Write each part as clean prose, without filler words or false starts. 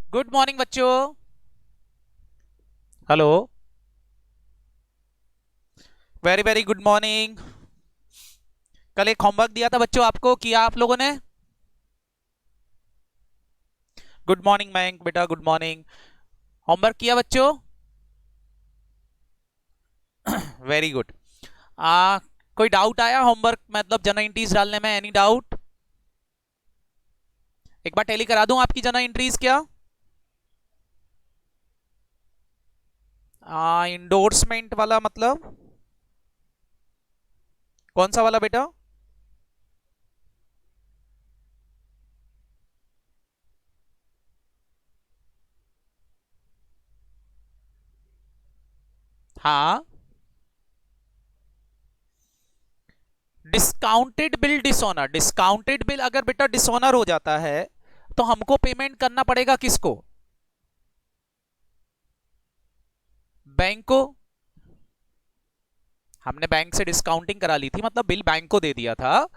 Good morning बच्चों। Hello. Very very good morning. कल एक होमवर्क दिया था बच्चों, आपको किया आप लोगों ने? गुड मॉर्निंग मयंक बेटा, गुड मॉर्निंग। होमवर्क किया बच्चों? Very good. कोई डाउट आया होमवर्क मतलब जर्नल एंट्रीज डालने में? Any doubt? एक बार टेली करा दूं आपकी जर्नल एंट्रीज क्या? इंडोर्समेंट वाला मतलब कौन सा वाला बेटा? हाँ, discounted bill dishonour. Discounted bill अगर बेटा डिसऑनर हो जाता है तो हमको पेमेंट करना पड़ेगा किसको? बैंक को। हमने बैंक से डिस्काउंटिंग करा ली थी, मतलब बिल बैंक को दे दिया था।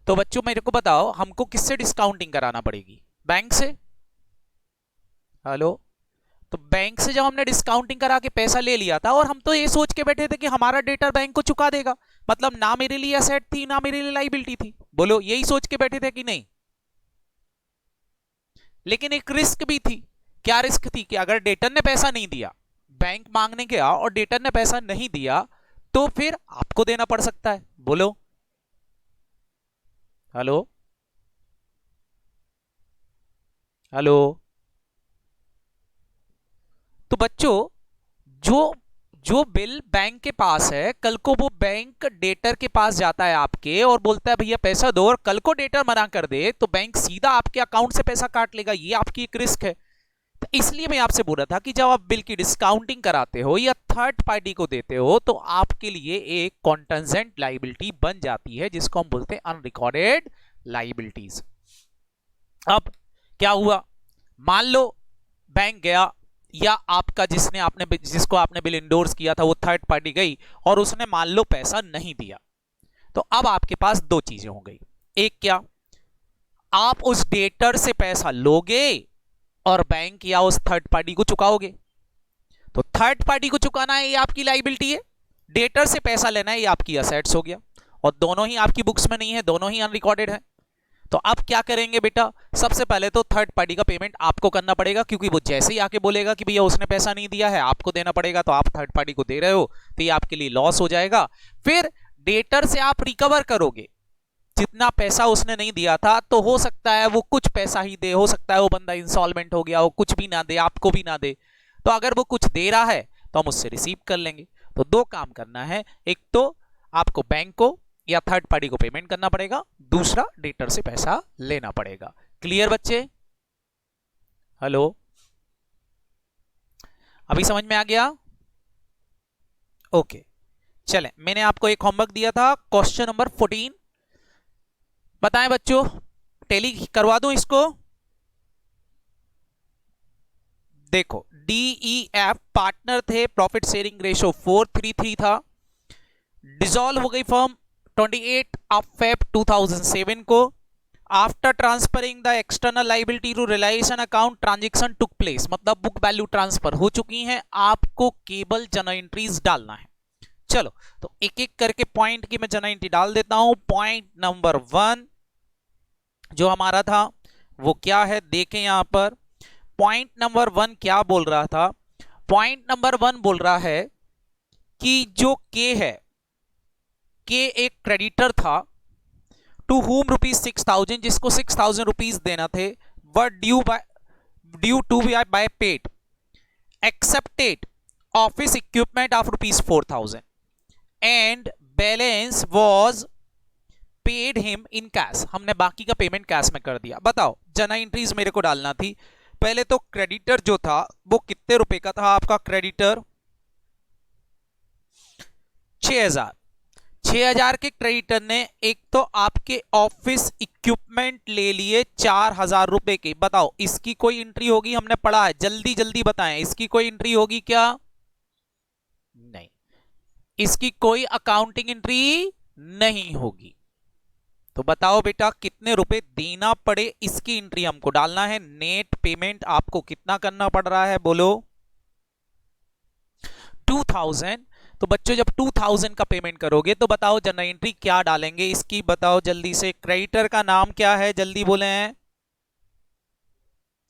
तो बच्चों मेरे को बताओ, हमको किससे डिस्काउंटिंग कराना पड़ेगी? बैंक से। हेलो। तो बैंक से जब हमने डिस्काउंटिंग करा के पैसा ले लिया था, और हम तो ये सोच के बैठे थे कि हमारा डेटर बैंक को चुका देगा, मतलब ना मेरे लिए एसेट थी ना मेरे लिए लाइबिलिटी थी। बोलो, यही सोच के बैठे थे कि नहीं? लेकिन एक रिस्क भी थी। क्या रिस्क थी? कि अगर डेटर ने पैसा नहीं दिया, बैंक मांगने गया और डेटर ने पैसा नहीं दिया, तो फिर आपको देना पड़ सकता है। बोलो। हेलो। हेलो। तो बच्चों, जो जो बिल बैंक के पास है, कल को वो बैंक डेटर के पास जाता है आपके और बोलता है भैया पैसा दो, और कल को डेटर मना कर दे तो बैंक सीधा आपके अकाउंट से पैसा काट लेगा। ये आपकी एक रिस्क है। तो इसलिए मैं आपसे बोल रहा था कि जब आप बिल की डिस्काउंटिंग कराते हो या थर्ड पार्टी को देते हो, तो आपके लिए एक कॉन्टेंजेंट लाइबिलिटी बन जाती है, जिसको हम बोलते हैं अनरिकॉर्डेड लाइबिलिटीज। अब क्या हुआ? मान लो बैंक गया, या आपका जिसको आपने बिल इंडोर्स किया था वो थर्ड पार्टी गई और उसने मान लो पैसा नहीं दिया। तो अब आपके पास दो चीजें हो गई। एक क्या? आप उस डेटर से पैसा लोगे और बैंक या उस थर्ड पार्टी को चुकाओगे। तो थर्ड पार्टी को चुकाना है, ये आपकी लाइबिलिटी है। डेटर से पैसा लेना है, ये आपकी असेट्स हो गया। और दोनों ही आपकी बुक्स में नहीं है, दोनों ही अनरिकॉर्डेड है। तो अब क्या करेंगे बेटा? सबसे पहले तो थर्ड पार्टी का पेमेंट आपको करना पड़ेगा, क्योंकि वो जैसे ही आके बोलेगा कि भैया उसने पैसा नहीं दिया है, आपको देना पड़ेगा। तो आप थर्ड पार्टी को दे रहे हो, तो ये आपके लिए लॉस हो जाएगा। फिर डेटर से आप रिकवर करोगे जितना पैसा उसने नहीं दिया था। तो हो सकता है वो कुछ पैसा ही दे, हो सकता है वो बंदा इंसॉल्वेंट हो गया, वो कुछ भी ना दे, आपको भी ना दे। तो अगर वो कुछ दे रहा है तो हम उससे रिसीव कर लेंगे। तो दो काम करना है, एक तो आपको बैंक को या थर्ड पार्टी को पेमेंट करना पड़ेगा, दूसरा डेटर से पैसा लेना पड़ेगा। क्लियर बच्चे? हेलो। अभी समझ में आ गया? ओके। चलें, मैंने आपको एक होमवर्क दिया था, क्वेश्चन नंबर 14। बताएं बच्चों, टेली करवा दूं इसको? देखो, डीईएफ पार्टनर थे, प्रॉफिट शेयरिंग रेशो 4:3 था। डिसॉल्व हो गई फर्म 28 ऑफ फेब 2007 को। After transferring the external liability to reliance account, transaction took place, मतलब बुक वैल्यू ट्रांसफर हो चुकी है। आपको केवल जर्नल एंट्रीज डालना है। चलो, तो एक एक करके पॉइंट की मैं जर्नल एंट्री डाल देता हूं। पॉइंट नंबर 1 जो हमारा था वो क्या है, देखें यहां पर। पॉइंट नंबर 1 क्या बोल रहा था? पॉइंट नंबर 1 बोल रहा है कि जो के है, के एक क्रेडिटर था टू होम ₹6,000, जिसको ₹6,000 देना थे, were due to be paid accepted office equipment of ₹4,000 and balance was paid him in cash. हमने बाकी का पेमेंट कैश में कर दिया। बताओ, जर्नल एंट्रीज मेरे को डालना थी। पहले तो क्रेडिटर जो था वो कितने रुपए का था आपका? क्रेडिटर 6,000। 6,000 के क्रेडिटर ने एक तो आपके ऑफिस इक्विपमेंट ले लिए 4,000 रुपए के। बताओ, इसकी कोई एंट्री होगी? हमने पढ़ा है, जल्दी जल्दी बताएं, इसकी कोई एंट्री होगी क्या? नहीं, इसकी कोई अकाउंटिंग एंट्री नहीं होगी। तो बताओ बेटा कितने रुपए देना पड़े, इसकी एंट्री हमको डालना है। नेट पेमेंट आपको कितना करना पड़ रहा है, बोलो 2000। तो बच्चों जब 2000 का पेमेंट करोगे तो बताओ जनरल एंट्री क्या डालेंगे इसकी, बताओ जल्दी से। क्रेडिटर का नाम क्या है, जल्दी बोले हैं।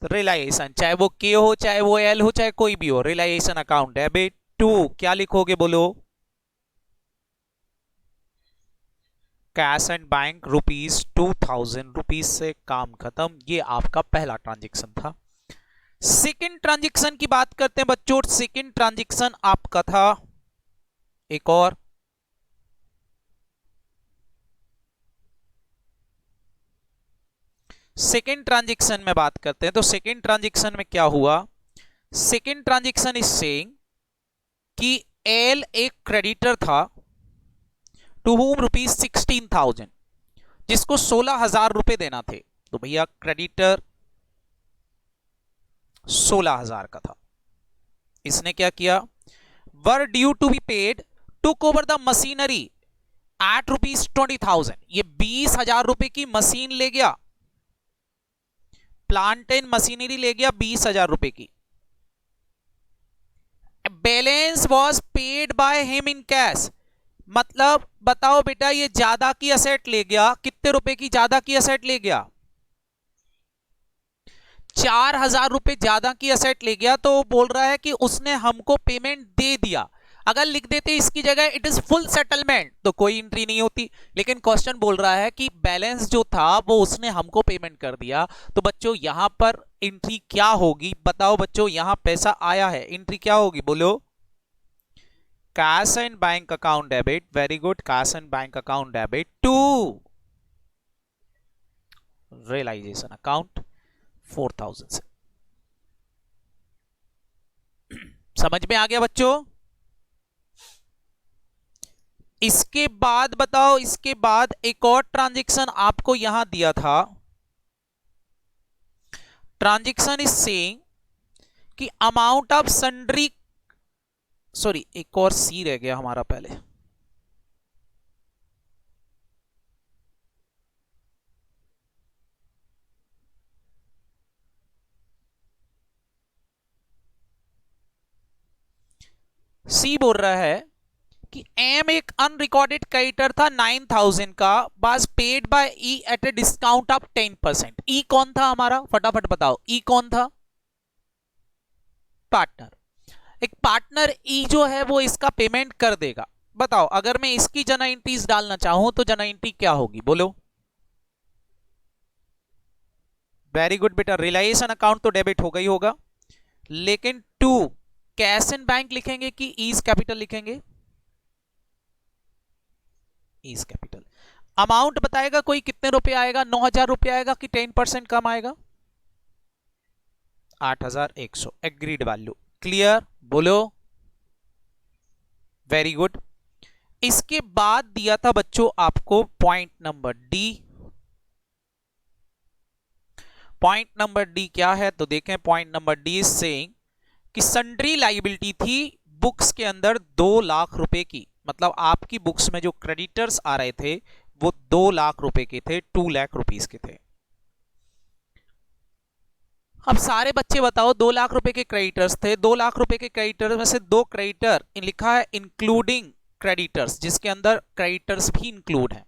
रिलायेशन, चाहे वो के हो, चाहे वो एल हो, चाहे कोई भी हो, रिलायेशन अकाउंट है बे। टू क्या लिखोगे, बोलो cash and bank rupees 2000 rupees से काम खत्म। ये आपका पहला ट्रांजेक्शन था। सेकंड ट्रांजेक्शन की बात करते हैं बच्चों। सेकंड ट्रांजेक्शन आपका था एक और, सेकंड ट्रांजेक्शन में बात करते हैं। तो सेकंड ट्रांजेक्शन में क्या हुआ, सेकंड ट्रांजेक्शन इज सेइंग कि एल एक क्रेडिटर था टू होम रुपीज 16,000, जिसको 16,000 रुपए देना थे। तो भैया क्रेडिटर 16,000 का था। इसने क्या किया, were due to be paid, took over the machinery at rupees 20,000। ये 20,000 रुपए की मशीन ले गया, प्लांट एंड मशीनरी ले गया 20,000 रुपए की। Balance was paid by him in cash, मतलब बताओ बेटा ये ज्यादा की असेट ले गया। कितने रुपए की ज्यादा की असेट ले गया, 4,000 रुपए ज्यादा की असेट ले गया। तो बोल रहा है कि उसने हमको पेमेंट दे दिया। अगर लिख देते इसकी जगह इट इज फुल सेटलमेंट तो कोई एंट्री नहीं होती, लेकिन क्वेश्चन बोल रहा है कि बैलेंस जो था वो उसने हमको पेमेंट कर दिया। तो बच्चों यहां पर एंट्री क्या होगी, बताओ बच्चों। यहां पैसा आया है, एंट्री क्या होगी, बोलो cash and bank account debit. Very good, cash and bank account debit to realisation account 4,000 से। समझ में आ गया बच्चों। इसके बाद बताओ, इसके बाद एक और ट्रांजैक्शन आपको यहां दिया था। ट्रांजैक्शन इज सेइंग कि अमाउंट ऑफ सन्ड्री, सॉरी एक और सी रह गया हमारा पहले। सी बोल रहा है कि एम एक अनरिकॉर्डेड क्रेडिटर था 9,000 का, बस paid by E at a discount of 10%। E कौन था हमारा, फटाफट बताओ, ई कौन था, पार्टनर। एक पार्टनर ई जो है वो इसका पेमेंट कर देगा। बताओ अगर मैं इसकी जनरल एंट्रीज डालना चाहूं तो जनरल एंट्री क्या होगी, बोलो। वेरी गुड बेटा, रिलायेशन अकाउंट तो डेबिट होगा ही होगा, लेकिन टू कैश एंड बैंक लिखेंगे कि ईज कैपिटल लिखेंगे, ईज कैपिटल। अमाउंट बताएगा कोई कितने रुपए आएगा, 9,000 रुपए आएगा कि 10% कम आएगा, 8,100। एग्रीड वैल्यू, क्लियर, बोलो वेरी गुड। इसके बाद दिया था बच्चों आपको point number D. Point number D क्या है, तो देखें पॉइंट नंबर डी सेइंग कि सन्ड्री लायबिलिटी थी बुक्स के अंदर 2 लाख रुपए की। मतलब आपकी बुक्स में जो क्रेडिटर्स आ रहे थे वो 2 लाख रुपए के थे, 2 लाख रुपीस के थे। अब सारे बच्चे बताओ 2 लाख रुपए के क्रेडिटर्स थे, 2 लाख रुपए के क्रेडिटर्स में से 2 क्रेडिटर लिखा है इंक्लूडिंग क्रेडिटर्स, जिसके अंदर क्रेडिटर्स भी इंक्लूड है।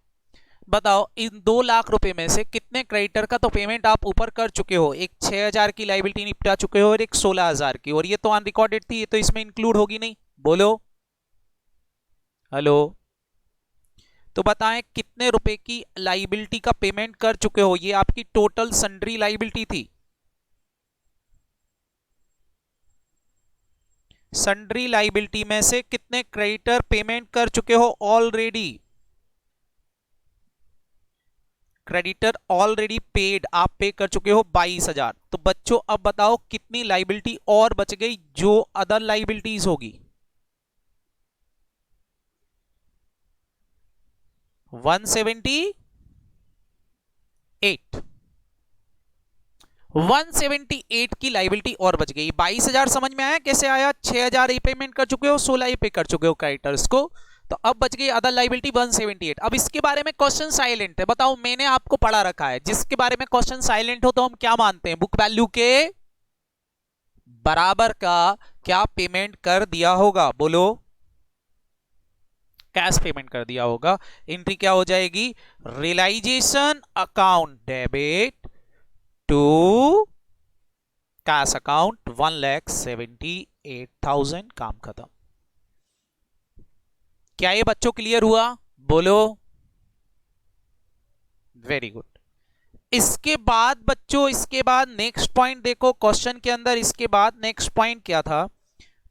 बताओ इन 2 लाख रुपए में से कितने क्रेडिटर का तो पेमेंट आप ऊपर कर चुके हो, एक 6,000 की लायबिलिटी निपटा चुके हो और एक 16,000 की, और ये तो अनरिकॉर्डेड थी, ये तो इसमें इंक्लूड होगी नहीं, बोलो हेलो। तो बताएं कितने रुपए की लायबिलिटी का पेमेंट कर चुके हो, ये आपकी टोटल सन्ड्री लायबिलिटी थी। सन्ड्री लायबिलिटी में से कितने क्रेडिटर पेमेंट कर चुके हो ऑलरेडी, क्रेडिटर ऑलरेडी पेड, आप पे कर चुके हो 22,000। तो बच्चों अब बताओ कितनी लायबिलिटी और बच गई जो अदर लायबिलिटीज होगी, 178। 178 की लायबिलिटी और बच गई। 22,000 समझ में आया कैसे आया, 6,000 पेमेंट कर चुके हो, 16 पे कर चुके हो क्रेडिटर्स को, तो अब बच गई अदर लाइबिलिटी 178। अब इसके बारे में क्वेश्चन साइलेंट है, बताओ मैंने आपको पढ़ा रखा है, जिसके बारे में क्वेश्चन साइलेंट हो तो हम क्या मानते हैं, बुक वैल्यू के बराबर का क्या पेमेंट कर दिया होगा, बोलो कैश पेमेंट कर दिया होगा। एंट्री क्या हो जाएगी, realisation account debit to cash account 1,78,000, काम खत्म। क्या ये बच्चों क्लियर हुआ, बोलो वेरी गुड। इसके बाद बच्चों, इसके बाद नेक्स्ट पॉइंट देखो क्वेश्चन के अंदर, इसके बाद नेक्स्ट पॉइंट क्या था,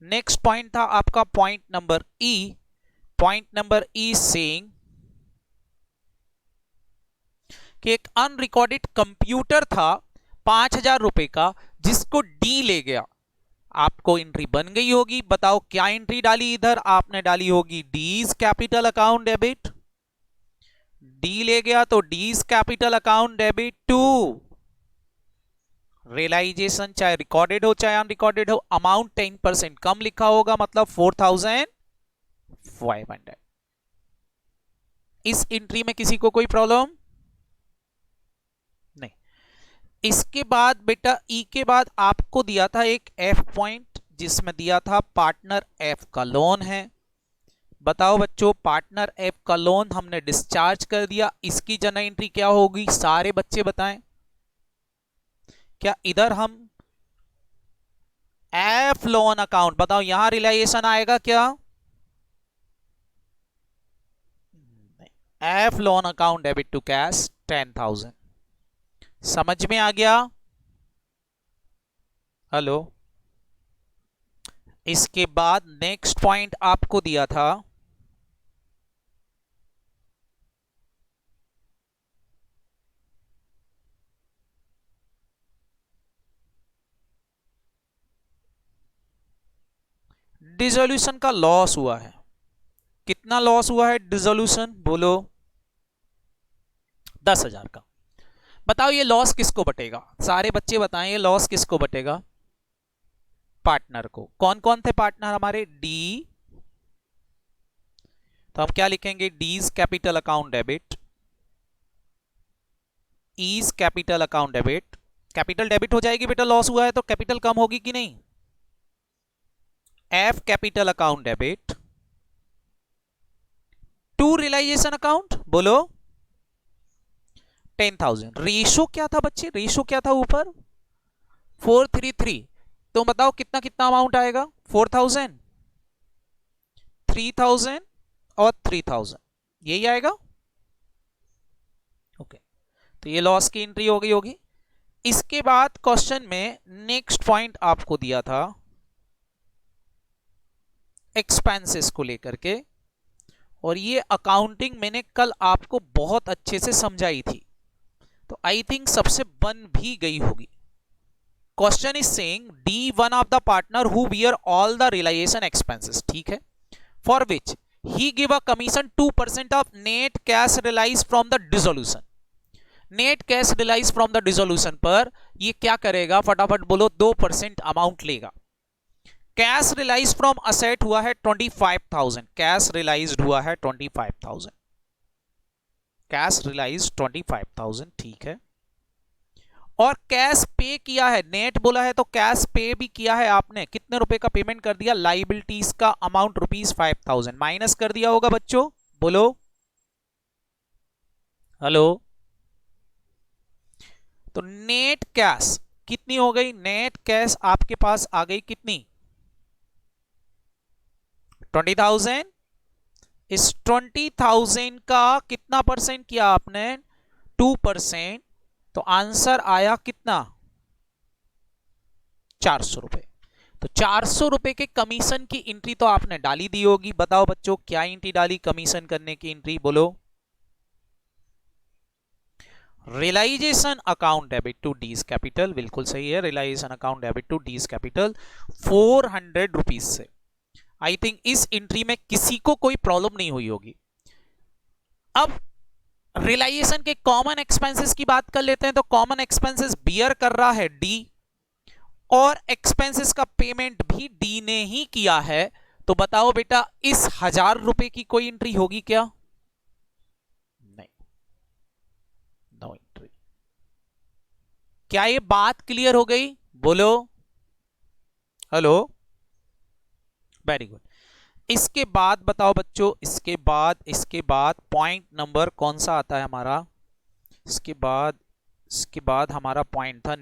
नेक्स्ट पॉइंट था आपका पॉइंट नंबर ई। पॉइंट नंबर ई सेइंग कि एक अनरिकॉर्डेड कंप्यूटर था 5,000 रुपए का, जिसको डी ले गया। आपको एंट्री बन गई होगी, बताओ क्या एंट्री डाली इधर, आपने डाली होगी D's capital account debit. D ले गया तो D's capital account debit to realisation, चाहे रिकॉर्डेड हो चाहे अनरिकॉर्डेड हो, अमाउंट 10% कम लिखा होगा, मतलब 4,500। इस एंट्री में किसी को कोई प्रॉब्लम नहीं। इसके बाद बेटा ई के बाद आपको दिया था एक एफ पॉइंट, जिसमें दिया था पार्टनर एफ का लोन है। बताओ बच्चों, पार्टनर एफ का लोन हमने डिस्चार्ज कर दिया, इसकी जनरल एंट्री क्या होगी, सारे बच्चे बताएं। क्या इधर हम एफ लोन अकाउंट, बताओ यहां रियलाइजेशन आएगा क्या, F loan account debit to cash 10,000। समझ में आ गया, हेलो। इसके बाद नेक्स्ट पॉइंट आपको दिया था डिसोल्यूशन का लॉस हुआ है। कितना लॉस हुआ है डिसोल्यूशन, बोलो 10,000 का। बताओ ये लॉस किसको बटेगा, सारे बच्चे बताएं, ये लॉस किसको बटेगा, पार्टनर को। कौन कौन थे पार्टनर हमारे, डी, तो हम क्या लिखेंगे, D's capital account debit, E's capital account debit. Capital debit हो जाएगी बेटा, लॉस हुआ है तो कैपिटल कम होगी कि नहीं, F capital account debit to realisation account, बोलो 10,000। रेशो क्या था बच्चे, रेशो क्या था ऊपर 433, तो बताओ कितना कितना अमाउंट आएगा, 4,000, 3,000 और 3,000, यही आएगा। ओके, तो ये लॉस की एंट्री हो गई होगी। इसके बाद क्वेश्चन में नेक्स्ट पॉइंट आपको दिया था एक्सपेंसेस को लेकर के, और ये अकाउंटिंग मैंने कल आपको बहुत अच्छे से समझाई थी, तो आई थिंक सबसे बन भी गई होगी। Question is saying D one of the partner who bear all the realisation expenses, ठीक है, for which he give a commission 2% of net cash realise from the dissolution. Net cash realise from the dissolution पर ये क्या करेगा, फटाफट बोलो, 2% amount लेगा। Cash realise from asset हुआ है 25,000, कैश रियलाइज्ड हुआ है 25,000, कैश रियलाइज 25,000, ठीक है। और कैश पे किया है, नेट बोला है तो कैश पे भी किया है आपने, कितने रुपए का पेमेंट कर दिया, लाइबिलिटीज का अमाउंट ₹5,000 माइनस कर दिया होगा बच्चों, बोलो हेलो। तो नेट कैश कितनी हो गई, नेट कैश आपके पास आ गई कितनी, 20,000। इस 20,000 का कितना परसेंट किया आपने, 2%, तो आंसर आया कितना, 400 रुपए। तो 400 रुपए के कमीशन की एंट्री तो आपने डाली दी होगी। बताओ बच्चों क्या एंट्री डाली कमीशन करने की एंट्री, बोलो realisation account debit to D's capital, बिल्कुल सही है, realisation account debit to D's capital 400 rupees से। आई थिंक इस एंट्री में किसी को कोई प्रॉब्लम नहीं हुई होगी। अब रियलाइजेशन के कॉमन एक्सपेंसेस की बात कर लेते हैं, तो कॉमन एक्सपेंसेस बियर कर रहा है डी, और एक्सपेंसेस का पेमेंट भी डी ने ही किया है, तो बताओ बेटा इस 1000 रुपए की कोई एंट्री होगी क्या? नहीं, नो एंट्री। क्या ये बात क्लियर हो गई? बोलो हेलो। Very good. इसके बाद बताओ बच्चों, इसके बाद पॉइंट नंबर कौन सा आता है हमारा? इसके बाद हमारा पॉइंट था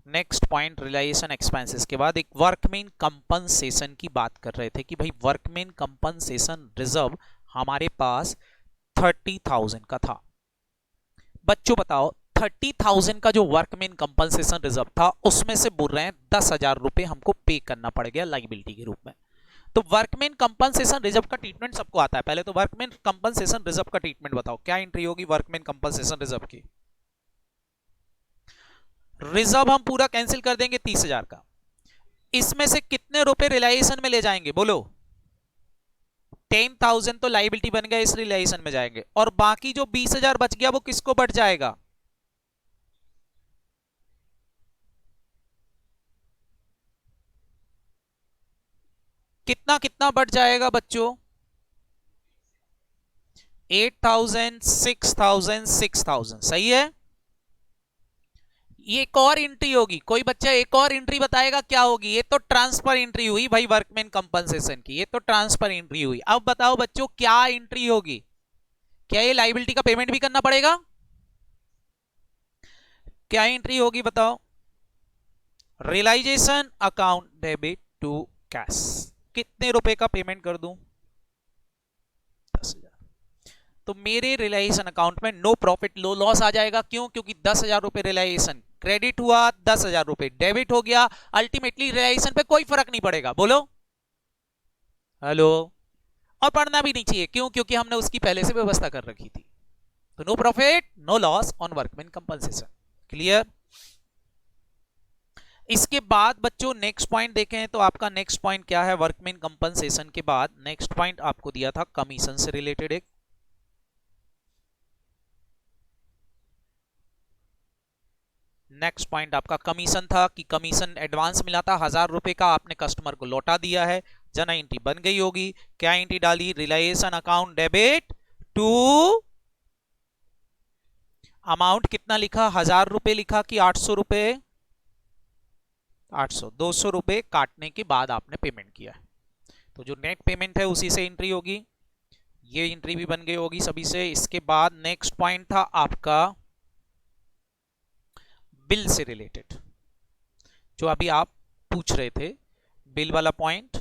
नेक्स्ट पॉइंट रियलाइजेशन एक्सपेंसेस के बाद एक वर्कमैन कंपनसेशन की बात कर रहे थे कि भाई वर्कमैन कंपनसेशन रिजर्व हमारे पास 30,000 का था। बच्चों बताओ 30,000 का जो वर्कमैन कंपनसेशन रिजर्व था उसमें से बोल रहे हैं 10,000 रुपए हमको पे करना पड़ गया लाइबिलिटी के रूप में। तो वर्कमैन कंपनसेशन रिजर्व का ट्रीटमेंट सबको आता है। पहले तो वर्कमैन कंपनसेशन रिजर्व का ट्रीटमेंट बताओ, क्या एंट्री होगी वर्कमैन कंपनसेशन रिजर्व की? रिजर्व हम पूरा कैंसिल कर देंगे 30,000 का। इसमें से कितने रुपए रियलाइजेशन में ले जाएंगे बोलो? 10,000 तो लाइबिलिटी बन गया, इस रियलाइजेशन में जाएंगे, और बाकी जो 20,000 बच गया वो किसको बढ़ जाएगा? कितना कितना बढ़ जाएगा बच्चों? 8,000, 6,000, 6,000, सही है। ये एक और एंट्री होगी, कोई बच्चा एक और एंट्री बताएगा क्या होगी? ये तो ट्रांसफर एंट्री हुई भाई वर्कमैन कंपनसेशन की, ये तो ट्रांसफर एंट्री हुई। अब बताओ बच्चों क्या एंट्री होगी? क्या ये लाइबिलिटी का पेमेंट भी करना पड़ेगा? क्या एंट्री होगी बताओ? Realisation account debit to cash. कितने रुपए का पेमेंट कर दूं? 10,000। तो मेरे रियलाइजेशन अकाउंट में नो प्रॉफिट लो लॉस आ जाएगा। क्यों? क्योंकि 10,000 रुपए रियलाइजेशन क्रेडिट हुआ, 10,000 रुपए डेबिट हो गया। अल्टीमेटली रियलाइजेशन पे कोई फर्क नहीं पड़ेगा। बोलो हेलो। और पढ़ना भी नहीं चाहिए, क्यों? क्योंकि हमने उसकी पहले से व्यवस्था कर रखी थी। तो no profit no loss on workman compensation. Clear? इसके बाद बच्चों नेक्स्ट पॉइंट देखें तो आपका नेक्स्ट पॉइंट क्या है? वर्कमैन कंपनसेशन के बाद नेक्स्ट पॉइंट आपको दिया था कमीशन से रिलेटेड एक। नेक्स्ट पॉइंट आपका कमीशन था कि कमीशन एडवांस मिला था 1,000 रुपए का, आपने कस्टमर को लौटा दिया है। जना एंट्री बन गई होगी। क्या एंट्री डाली? Realisation account debit to amount कितना लिखा? 1,000 रुपए लिखा कि 800 रुपए? 800, 200 रुपए काटने के बाद आपने पेमेंट किया है, तो जो नेट पेमेंट है उसी से एंट्री होगी। ये एंट्री भी बन गई होगी सभी से। इसके बाद नेक्स्ट पॉइंट था आपका बिल से रिलेटेड, जो अभी आप पूछ रहे थे, बिल वाला पॉइंट।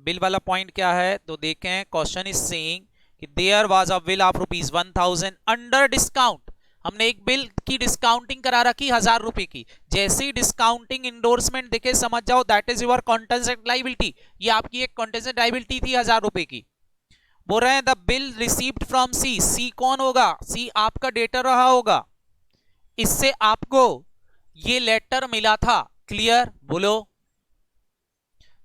बिल वाला पॉइंट क्या है? तो देखें, क्वेश्चन इज सेइंग कि there was a bill of ₹1,000 under discount. हमने एक बिल की डिस्काउंटिंग करा रखी 1,000 रुपए की। जैसे ही डिस्काउंटिंग इंडोर्समेंट दिखे समझ जाओ that is your contingent liability. ये आपकी एक कॉन्टेंजेंट लायबिलिटी थी 1,000 रुपए की। बोल रहे हैं द बिल रिसीव्ड फ्रॉम सी। सी कौन होगा? सी आपका डेटर रहा होगा, इससे आपको ये लेटर मिला था। क्लियर? बोलो।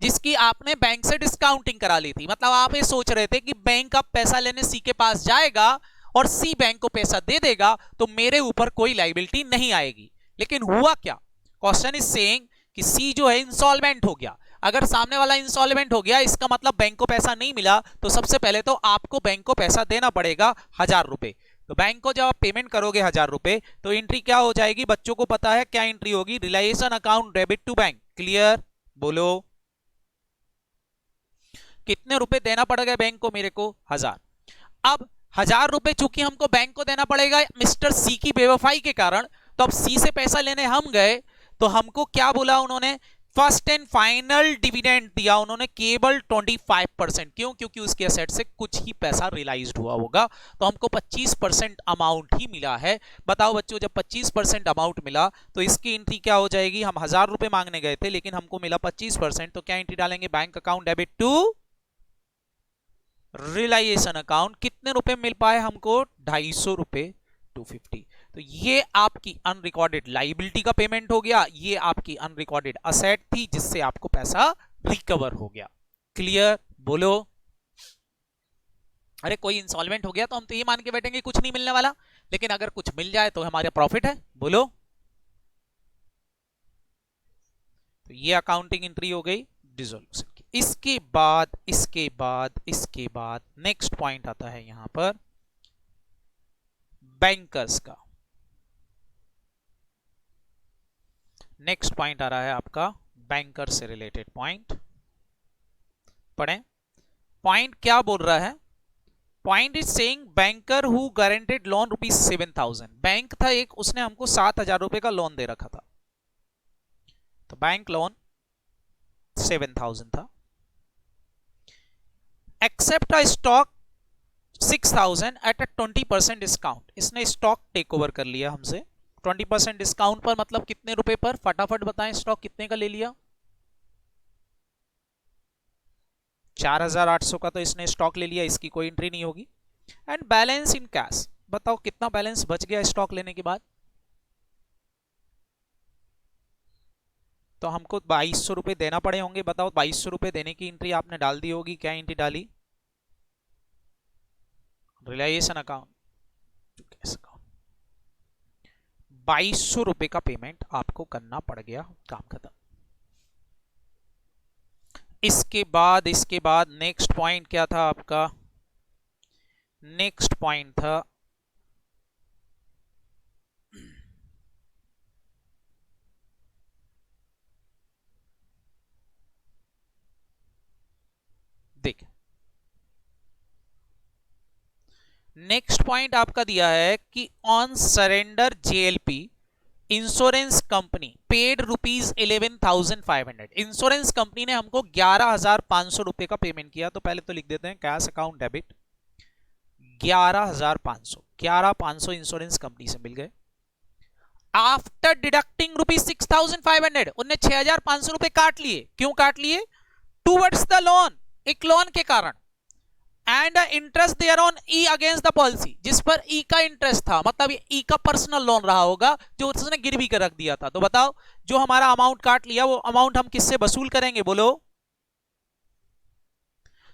जिसकी आपने बैंक से डिस्काउंटिंग करा ली थी। मतलब आप ये सोच रहे थे कि बैंक अब पैसा लेने सी के पास जाएगा और सी बैंक को पैसा दे देगा तो मेरे ऊपर कोई लायबिलिटी नहीं आएगी। लेकिन हुआ क्या? क्वेश्चन इज सेइंग कि सी जो है इंसॉल्वेंट हो गया। अगर सामने वाला इंसॉल्वेंट हो गया इसका मतलब बैंक को पैसा नहीं मिला, तो सबसे पहले तो आपको बैंक को पैसा देना पड़ेगा 1,000 रुपए। तो बैंक को जब आप पेमेंट करोगे 1,000 रुपए तो एंट्री क्या हो जाएगी? बच्चों को पता है क्या एंट्री होगी? Realisation account debit to bank. Clear? बोलो कितने रुपए देना पड़ेगा बैंक को? मेरे को 1,000। अब 1,000 रुपए चूंकि हमको बैंक को देना पड़ेगा मिस्टर सी की बेवफाई के कारण, तो अब सी से पैसा लेने हम गए तो हमको क्या बोला उन्होंने? फर्स्ट एंड फाइनल डिविडेंड दिया उन्होंने केवल 25%। क्यों? क्योंकि उसके एसेट से कुछ ही पैसा रियलाइज्ड हुआ होगा, तो हमको 25% अमाउंट ही मिला है। बताओ बच्चों, जब 25% अमाउंट मिला तो इसकी एंट्री क्या हो जाएगी? हम 1,000 रुपए मांगने गए थे लेकिन हमको मिला 25%, तो क्या एंट्री डालेंगे? Bank account debit to realisation account. कितने रुपए मिल पाए हमको? 250 रुपए, 250। तो ये आपकी अनरिकॉर्डेड लाइबिलिटी का पेमेंट हो गया, ये आपकी अनरिकॉर्डेड असेट थी जिससे आपको पैसा रिकवर हो गया। क्लियर? बोलो। अरे कोई इंसॉल्वेंट हो गया तो हम तो ये मान के बैठेंगे कुछ नहीं मिलने वाला, लेकिन अगर कुछ मिल जाए तो हमारा प्रॉफिट है। बोलो। तो ये अकाउंटिंग एंट्री हो गई डिसोल्यूशन की। इसके बाद नेक्स्ट पॉइंट आता है यहां पर बैंकर्स का। नेक्स्ट पॉइंट आ रहा है आपका बैंकर से रिलेटेड पॉइंट। पढ़ें पॉइंट क्या बोल रहा है। Point is saying banker who guaranteed loan ₹7,000। Bank था एक, उसने हमको 7,000 रुपए का लोन दे रखा था। तो बैंक लोन 7,000 था। Except a stock 6,000 at a 20% discount. इसने स्टॉक टेक ओवर कर लिया हमसे 20% डिस्काउंट पर। मतलब कितने रुपए पर, फटाफट बताएं स्टॉक कितने का ले लिया। 4,800 का तो इसने स्टॉक ले लिया, इसकी कोई एंट्री नहीं होगी। एंड बैलेंस इन कैश, बताओ कितना बैलेंस बच गया स्टॉक लेने के बाद। तो हमको 2,200 रुपए देना पड़े होंगे। बताओ 2,200 रुपए देने की एंट्री आपने डाल दी होगी। क्या एंट्री डाली? रिलायेशन अकाउंट, 2,200 रुपए का पेमेंट आपको करना पड़ गया। काम खत्म। इसके बाद नेक्स्ट पॉइंट क्या था आपका? नेक्स्ट पॉइंट था देख, नेक्स्ट पॉइंट आपका दिया है कि on surrender JLP insurance company paid ₹11,500। Insurance company ने हमको 11,500 रुपए का पेमेंट किया। तो पहले तो लिख देते हैं cash account debit 11,500 insurance company से मिल गए। आफ्टर डिडक्टिंग ₹6,500 उन्हें 6,500 रुपए काट लिए। क्यों काट लिए? टूवर्ड्स द लोन, एक लोन के कारण। And interest there on E against the policy, जिस पर ई का इंटरेस्ट था। मतलब ई का पर्सनल लोन रहा होगा जो उसने गिरवी कर रख दिया था। तो बताओ जो हमारा अमाउंट काट लिया वो अमाउंट हम किससे वसूल करेंगे? बोलो।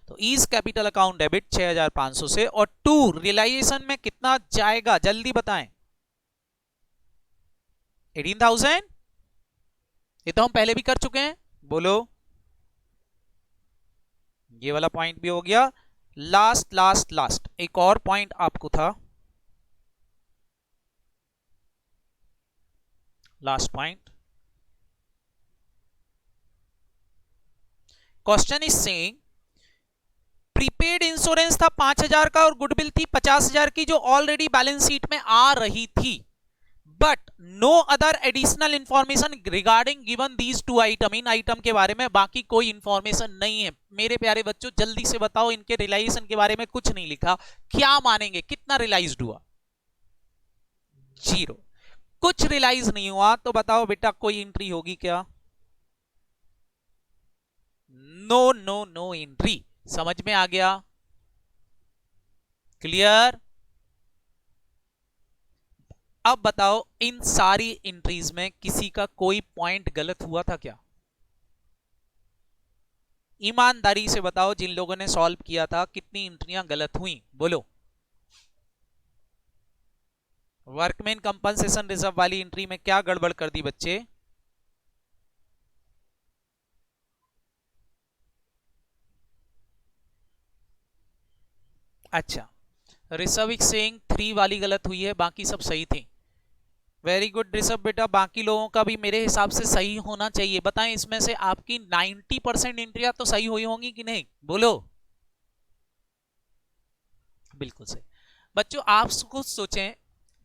तो ईज कैपिटल अकाउंट डेबिट 6,500 से। और टू रिलाइजेशन में कितना जाएगा जल्दी बताएं? 18,000। ये तो हम पहले भी कर चुके हैं। बोलो। ये वाला पॉइंट भी हो गया। लास्ट एक और पॉइंट आपको था। Last point, question is saying prepaid insurance था 5,000 का और गुडविल थी 50,000 की जो ऑलरेडी बैलेंस शीट में आ रही थी। But no other additional information regarding given these two item. इन आइटम के बारे में बाकी कोई इंफॉर्मेशन नहीं है। मेरे प्यारे बच्चों जल्दी से बताओ, इनके रिलाइजेशन के बारे में कुछ नहीं लिखा। क्या मानेंगे? कितना रिलाइज्ड हुआ? 0। कुछ रिलाइज नहीं हुआ तो बताओ बेटा कोई एंट्री होगी क्या? No no no entry. समझ में आ गया? क्लियर? अब बताओ इन सारी एंट्रीज में किसी का कोई पॉइंट गलत हुआ था क्या? ईमानदारी से बताओ, जिन लोगों ने सॉल्व किया था कितनी एंट्रियां गलत हुई? बोलो। वर्कमैन कंपनसेशन रिजर्व वाली एंट्री में क्या गड़बड़ कर दी बच्चे? अच्छा, ऋषभ सिंह 3 वाली गलत हुई है, बाकी सब सही थी। वेरी गुड ऋषभ बेटा, बाकी लोगों का भी मेरे हिसाब से सही होना चाहिए। बताएं इसमें से आपकी 90% एंट्रियां तो सही हुई होंगी कि नहीं? बोलो। बिल्कुल सही। बच्चों आप खुद सोचें।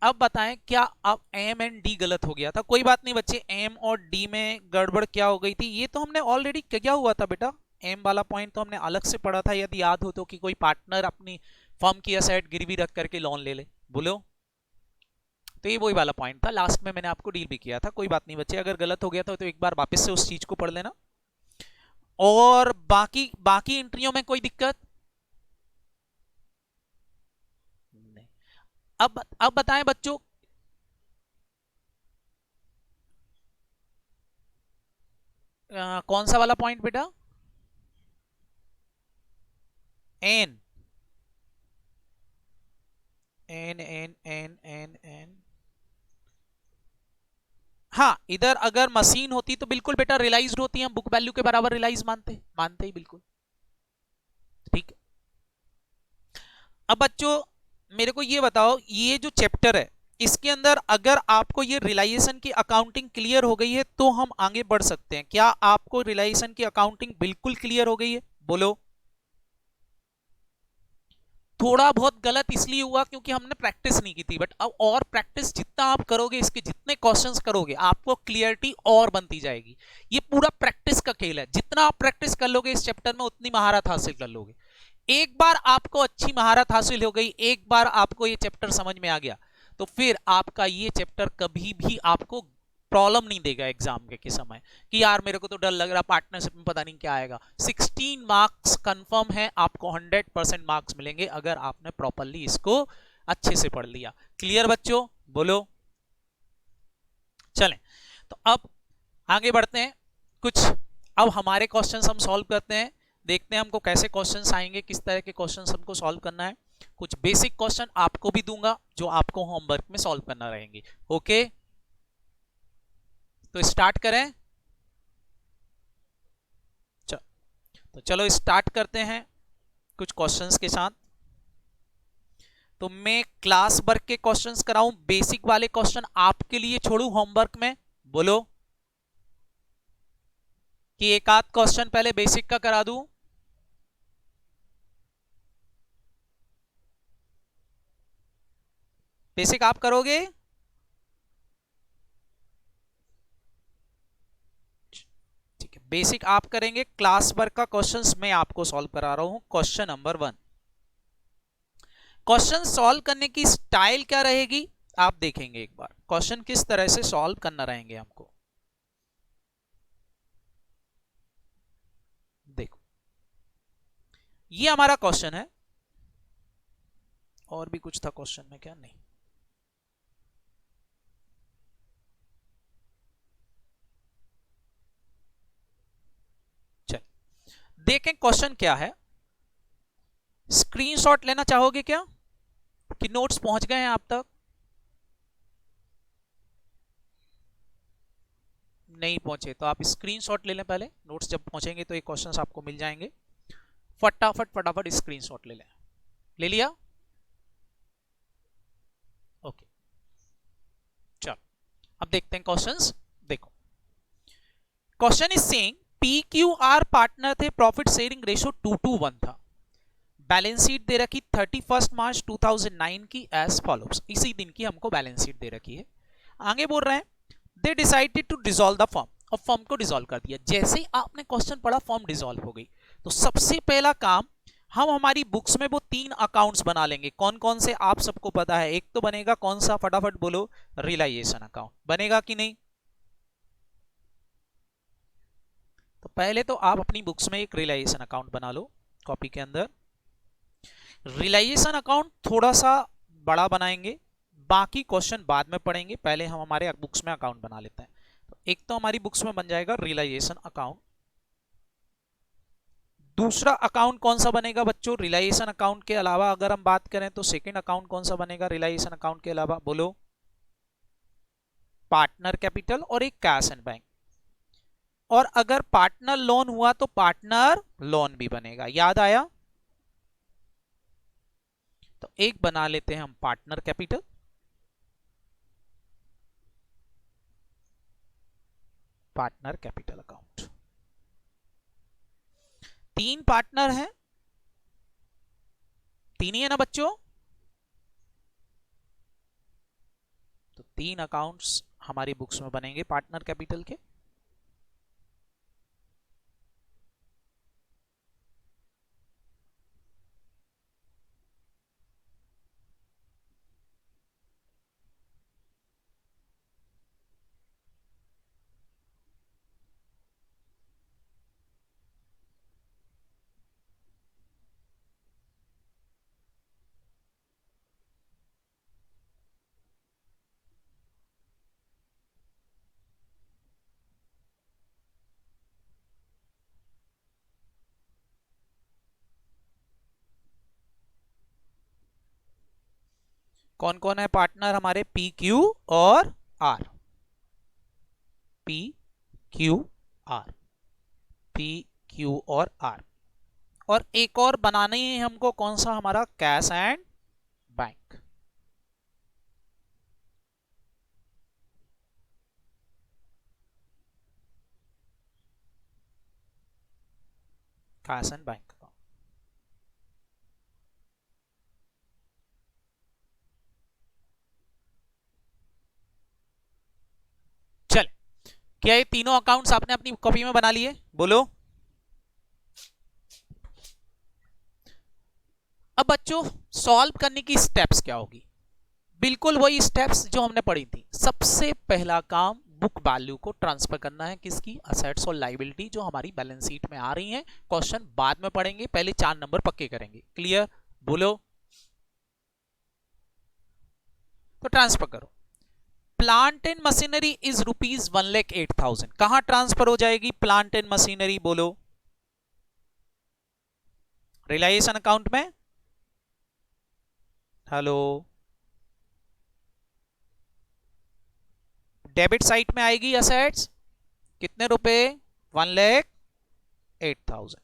अब बताएं क्या अब एम एंड डी गलत हो गया था? कोई बात नहीं बच्चे, एम और डी में गड़बड़ क्या हो गई थी ये तो हमने ऑलरेडी क्या हुआ था बेटा। एम वाला पॉइंट तो हमने अलग से पढ़ा था, यदि याद हो तो, कि कोई पार्टनर अपनी फर्म की असेट गिरवी रख करके लोन ले ले। बोलो। तो ये वही वाला पॉइंट था, लास्ट में मैंने आपको डील भी किया था। कोई बात नहीं बच्चे, अगर गलत हो गया था तो एक बार वापस से उस चीज को पढ़ लेना। और बाकी बाकी एंट्रियों में कोई दिक्कत नहीं। अब बताएं बच्चों, कौन सा वाला पॉइंट बेटा? N N N N N N हाँ, इधर अगर मशीन होती तो बिल्कुल बेटा रियलाइज्ड होती है, हम बुक वैल्यू के बराबर रियलाइज मानते मानते ही बिल्कुल। ठीक है, अब बच्चों मेरे को ये बताओ, ये जो चैप्टर है इसके अंदर अगर आपको ये रियलाइजेशन की अकाउंटिंग क्लियर हो गई है तो हम आगे बढ़ सकते हैं। क्या आपको रियलाइजेशन की अकाउंटिंग बिल्कुल क्लियर हो गई है? बोलो। थोड़ा बहुत गलत इसलिए हुआ क्योंकि हमने प्रैक्टिस नहीं की थी, बट अब और प्रैक्टिस जितना आप करोगे, इसके जितने क्वेश्चंस करोगे आपको क्लियरिटी और बनती जाएगी। ये पूरा प्रैक्टिस का खेल है, जितना आप प्रैक्टिस कर लोगे इस चैप्टर में उतनी महारत हासिल कर लोगे। एक बार आपको अच्छी महारत हासिल हो गई, एक बार आपको ये चैप्टर समझ में आ गया, तो फिर आपका ये चैप्टर कभी भी आपको प्रॉब्लम नहीं देगा एग्जाम के समय कि यार मेरे को तो डर लग रहा पार्टनरशिप में पता नहीं क्या आएगा। 16 मार्क्स कंफर्म है, आपको 100% मार्क्स मिलेंगे अगर आपने प्रॉपरली इसको अच्छे से पढ़ लिया। क्लियर बच्चों? बोलो। चलें, तो अब आगे बढ़ते हैं। कुछ अब हमारे क्वेश्चंस हम सॉल्व करते हैं, देखते हैं हमको कैसे क्वेश्चंस आएंगे, किस तरह के क्वेश्चंस हमको सॉल्व करना है। कुछ बेसिक क्वेश्चन आपको भी दूंगा जो आपको होमवर्क में सॉल्व करना रहेंगे। ओके, तो स्टार्ट करें। तो चलो स्टार्ट करते हैं कुछ क्वेश्चंस के साथ। तो मैं क्लास वर्क के क्वेश्चंस कराऊं, बेसिक वाले क्वेश्चन आपके लिए छोड़ू होमवर्क में? बोलो कि एक आध क्वेश्चन पहले बेसिक का करा दूं। बेसिक आप करोगे? ठीक है, बेसिक आप करेंगे, क्लास वर्क का क्वेश्चंस मैं आपको सॉल्व करा रहा हूं। Question number 1। क्वेश्चन सॉल्व करने की स्टाइल क्या रहेगी आप देखेंगे एक बार, क्वेश्चन किस तरह से सॉल्व करना रहेंगे हमको। देखो, ये हमारा क्वेश्चन है, और भी कुछ था क्वेश्चन में क्या? नहीं। चल देखें क्वेश्चन क्या है। स्क्रीनशॉट लेना चाहोगे क्या कि नोट्स पहुंच गए हैं आप तक? नहीं पहुंचे तो आप स्क्रीनशॉट ले लें पहले, नोट्स जब पहुंचेंगे तो ये क्वेश्चंस आपको मिल जाएंगे। फटाफट फटाफट स्क्रीनशॉट ले लें। ले लिया? ओके, चलो अब देखते हैं क्वेश्चंस। देखो, question is saying P Q are partner थे, प्रॉफिट शेयरिंग रेशो 2:1 था। बैलेंस शीट दे रखी 31 मार्च 2009 की एज फॉलोज, इसी दिन की हमको बैलेंस शीट दे रखी है। आगे बोल रहे हैं they decided to dissolve the firm, और फर्म को डिसॉल्व कर दिया। जैसे ही आपने क्वेश्चन पढ़ा फर्म डिसॉल्व हो गई, तो सबसे पहला काम हम हमारी बुक्स में वो 3 अकाउंट्स बना लेंगे। कौन कौन से आप सबको पता है? एक तो बनेगा कौन सा, फटाफट बोलो, रियलाइजेशन अकाउंट बनेगा कि नहीं? तो पहले तो आप अपनी बुक्स में एक रियलाइजेशन अकाउंट बना लो कॉपी के अंदर। रियलाइजेशन अकाउंट थोड़ा सा बड़ा बनाएंगे, बाकी क्वेश्चन बाद में पढ़ेंगे, पहले हम हमारे बुक्स में अकाउंट बना लेते हैं। तो एक तो हमारी बुक्स में बन जाएगा रियलाइजेशन अकाउंट। दूसरा अकाउंट कौन सा बनेगा बच्चों रियलाइजेशन अकाउंट के अलावा? अगर हम बात करें तो सेकंड अकाउंट कौन सा बनेगा रियलाइजेशन अकाउंट के अलावा? बोलो। पार्टनर कैपिटल और एक कैश एंड बैंक। और अगर पार्टनर लोन हुआ तो पार्टनर लोन भी बनेगा, याद आया? तो एक बना लेते हैं हम partner capital, partner capital account. 3 partner हैं, 3 ही है ना बच्चों? तो 3 अकाउंट्स हमारी बुक्स में बनेंगे पार्टनर कैपिटल के। कौन कौन है पार्टनर हमारे? पी क्यू और R. P Q R, P Q और आर। और एक और बनाना ही है हमको, कौन सा, हमारा cash and bank. Cash and bank का चल, क्या ये तीनों अकाउंट्स आपने अपनी कॉपी में बना लिए? बोलो। अब बच्चों सॉल्व करने की स्टेप्स क्या होगी? बिल्कुल वही स्टेप्स जो हमने पढ़ी थी। सबसे पहला काम बुक वैल्यू को ट्रांसफर करना है, किसकी? असेट्स और लायबिलिटी जो हमारी बैलेंस शीट में आ रही हैं। क्वेश्चन बाद में पढ़ेंगे, पहले 4 नंबर पक्के करेंगे। क्लियर? बोलो। तो ट्रांसफर करो। Plant and machinery is ₹1,08,000। कहां ट्रांसफर हो जाएगी प्लांट एंड मशीनरी? बोलो। रिलायंस अकाउंट में। हेलो, डेबिट साइड में आएगी असेट्स, कितने रुपए? 1,08,000।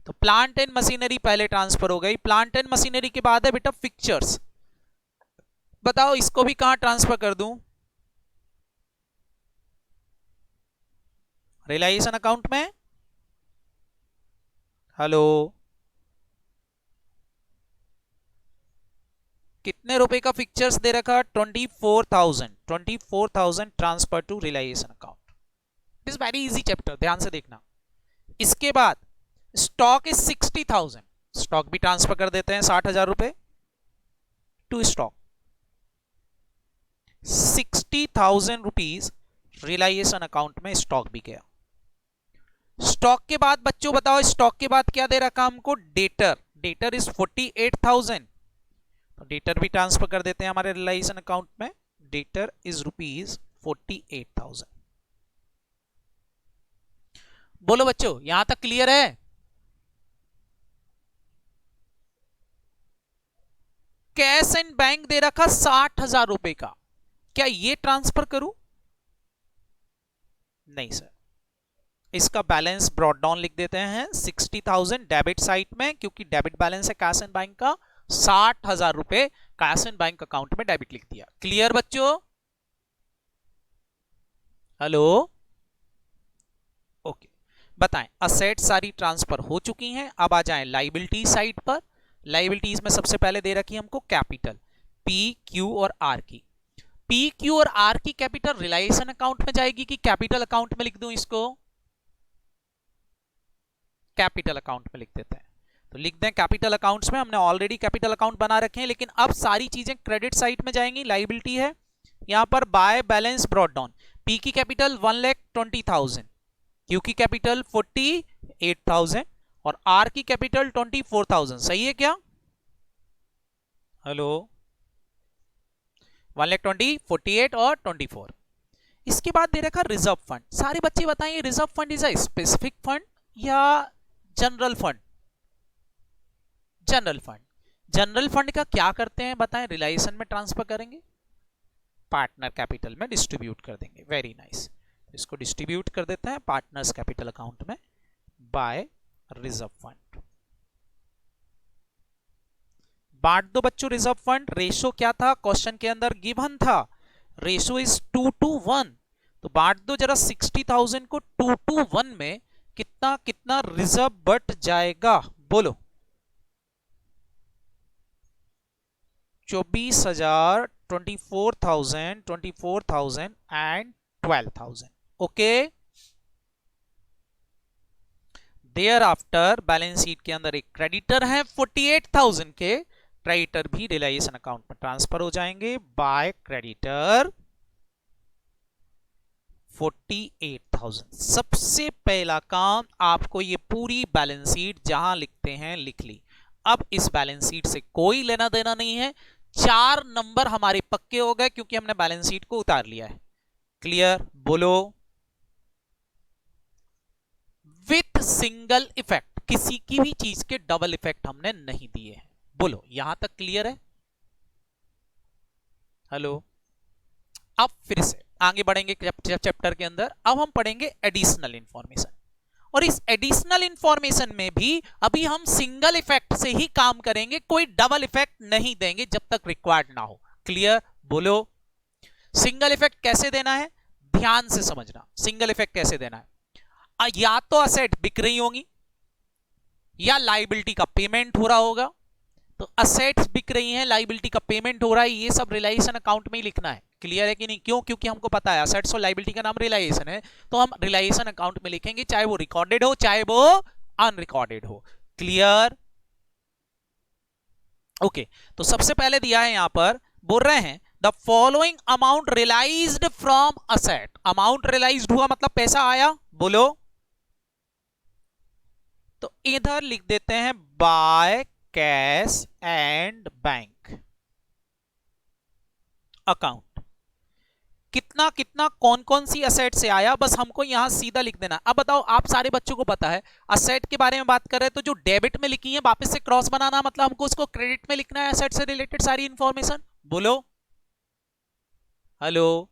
तो प्लांट एंड मशीनरी पहले ट्रांसफर हो गई। प्लांट एंड मशीनरी के बाद है बेटा फिक्चर्स। बताओ इसको भी कहां ट्रांसफर कर दूं? रिलायंस अकाउंट में। हेलो, कितने रुपए का फिक्चर्स दे रखा? 24,000। 24,000 transfer to reliance account. It is very easy chapter, ध्यान से देखना। इसके बाद स्टॉक इज 60,000। स्टॉक भी ट्रांसफर कर देते हैं, 60,000 रुपए to stock. 60,000 rupees reliance account में स्टॉक भी गया। स्टॉक के बाद बच्चों बताओ, स्टॉक के बाद क्या दे रखा हमको? डेटर। Debtor is 48,000। तो डेटर भी ट्रांसफर कर देते हैं हमारे रिलायंस अकाउंट में। Debtor is ₹48,000। बोलो बच्चों, यहां तक क्लियर है? कैश एंड बैंक दे रखा 60,000 रुपए का, क्या ये ट्रांसफर करूं? नहीं सर, इसका बैलेंस ब्रॉट डाउन लिख देते हैं 60,000 डेबिट साइड में, क्योंकि डेबिट बैलेंस है कैश एंड बैंक का। 60,000 रुपए कैश एंड बैंक अकाउंट में डेबिट लिख दिया। क्लियर बच्चों? Hello, okay. बताएं, असेट सारी ट्रांसफर हो चुकी हैं। अब आ जाएं लायबिलिटी साइड पर। लायबिलिटीज में सबसे पहले दे रखी हमको कैपिटल, पी क्यू और आर की। पी क्यू और आर की कैपिटल रिलायंस अकाउंट में जाएगी कि कैपिटल अकाउंट में लिख दूं इसको? कैपिटल अकाउंट में लिख देते हैं। तो लिख दें कैपिटल अकाउंट्स में। हमने ऑलरेडी कैपिटल अकाउंट बना रखे हैं, लेकिन अब सारी चीजें क्रेडिट साइड में जाएंगी। लायबिलिटी है यहां पर by balance brought down. P की कैपिटल 1,20,000, क्यू की कैपिटल 48,000 और आर की कैपिटल 24,000। सही है क्या? हेलो, 1,20,000, 48 और 24। इसके बाद दे रखा रिजर्व फंड। सारे बच्चे बताएं, reserve fund is a specific fund या general fund? General fund. General fund का क्या करते हैं बताएं? रिलायंस में ट्रांसफर करेंगे, पार्टनर कैपिटल में डिस्ट्रीब्यूट कर देंगे। Very nice. इसको डिस्ट्रीब्यूट कर देते हैं पार्टनर्स कैपिटल अकाउंट में बाय रिजर्व फंड। बांट दो बच्चों रिजर्व फंड। रेशो क्या था क्वेश्चन के अंदर? गिवन था रेशो इज 2:1। तो बांट दो जरा 60,000 को 2:1 में। कितना कितना रिजर्व बट जाएगा? बोलो। 24,000, 24,000, 24,000 and 12,000। Okay. There after balance sheet के अंदर एक क्रेडिटर है 48,000 के। क्रेडिटर भी रिलायंस अकाउंट में ट्रांसफर हो जाएंगे बाय क्रेडिटर 48,000। सबसे पहला काम आपको ये पूरी बैलेंस शीट जहां लिखते हैं लिख ली। अब इस बैलेंस शीट से कोई लेना देना नहीं है। 4 नंबर हमारे पक्के हो गए क्योंकि हमने बैलेंस शीट को उतार लिया है। क्लियर? बोलो। विथ सिंगल इफेक्ट, किसी की भी चीज के डबल इफेक्ट हमने नहीं दिए हैं। बोलो, यहां तक क्लियर है? हेलो, अब फिर से आगे बढ़ेंगे चैप्टर के अंदर। अब हम पढ़ेंगे एडिशनल इंफॉर्मेशन, और इस एडिशनल इंफॉर्मेशन में भी अभी हम सिंगल इफेक्ट से ही काम करेंगे, कोई डबल इफेक्ट नहीं देंगे जब तक रिक्वायर्ड ना हो। क्लियर? बोलो सिंगल इफेक्ट कैसे देना है, ध्यान से समझना। सिंगल इफेक्ट कैसे देना है, या तो असेट बिक रही होंगी या लाइबिलिटी का पेमेंट हो रहा होगा। तो असेट्स बिक रही हैं, लाइबिलिटी का पेमेंट हो रहा है, ये सब रिलाइजेशन अकाउंट में ही लिखना है। क्लियर है कि नहीं? क्यों? क्योंकि हमको पता है असेट्स और लाइबिलिटी का नाम रिलाइजेशन है, तो हम रिलाइजेशन अकाउंट में लिखेंगे, चाहे वो रिकॉर्डेड हो चाहे वो अनरिकॉर्डेड हो। क्लियर? ओके, तो सबसे पहले दिया है यहां पर, बोल रहे हैं the following amount realised from asset. Amount realised हुआ मतलब पैसा आया। बोलो, तो इधर लिख देते हैं by cash and bank account. कितना कितना कौन कौन सी असेट से आया, बस हमको यहां सीधा लिख देना। अब बताओ, आप सारे बच्चों को पता है असेट के बारे में बात कर रहे हैं, तो जो डेबिट में लिखी है वापस से क्रॉस बनाना, मतलब हमको उसको क्रेडिट में लिखना है, असेट से रिलेटेड सारी इंफॉर्मेशन। बोलो हेलो।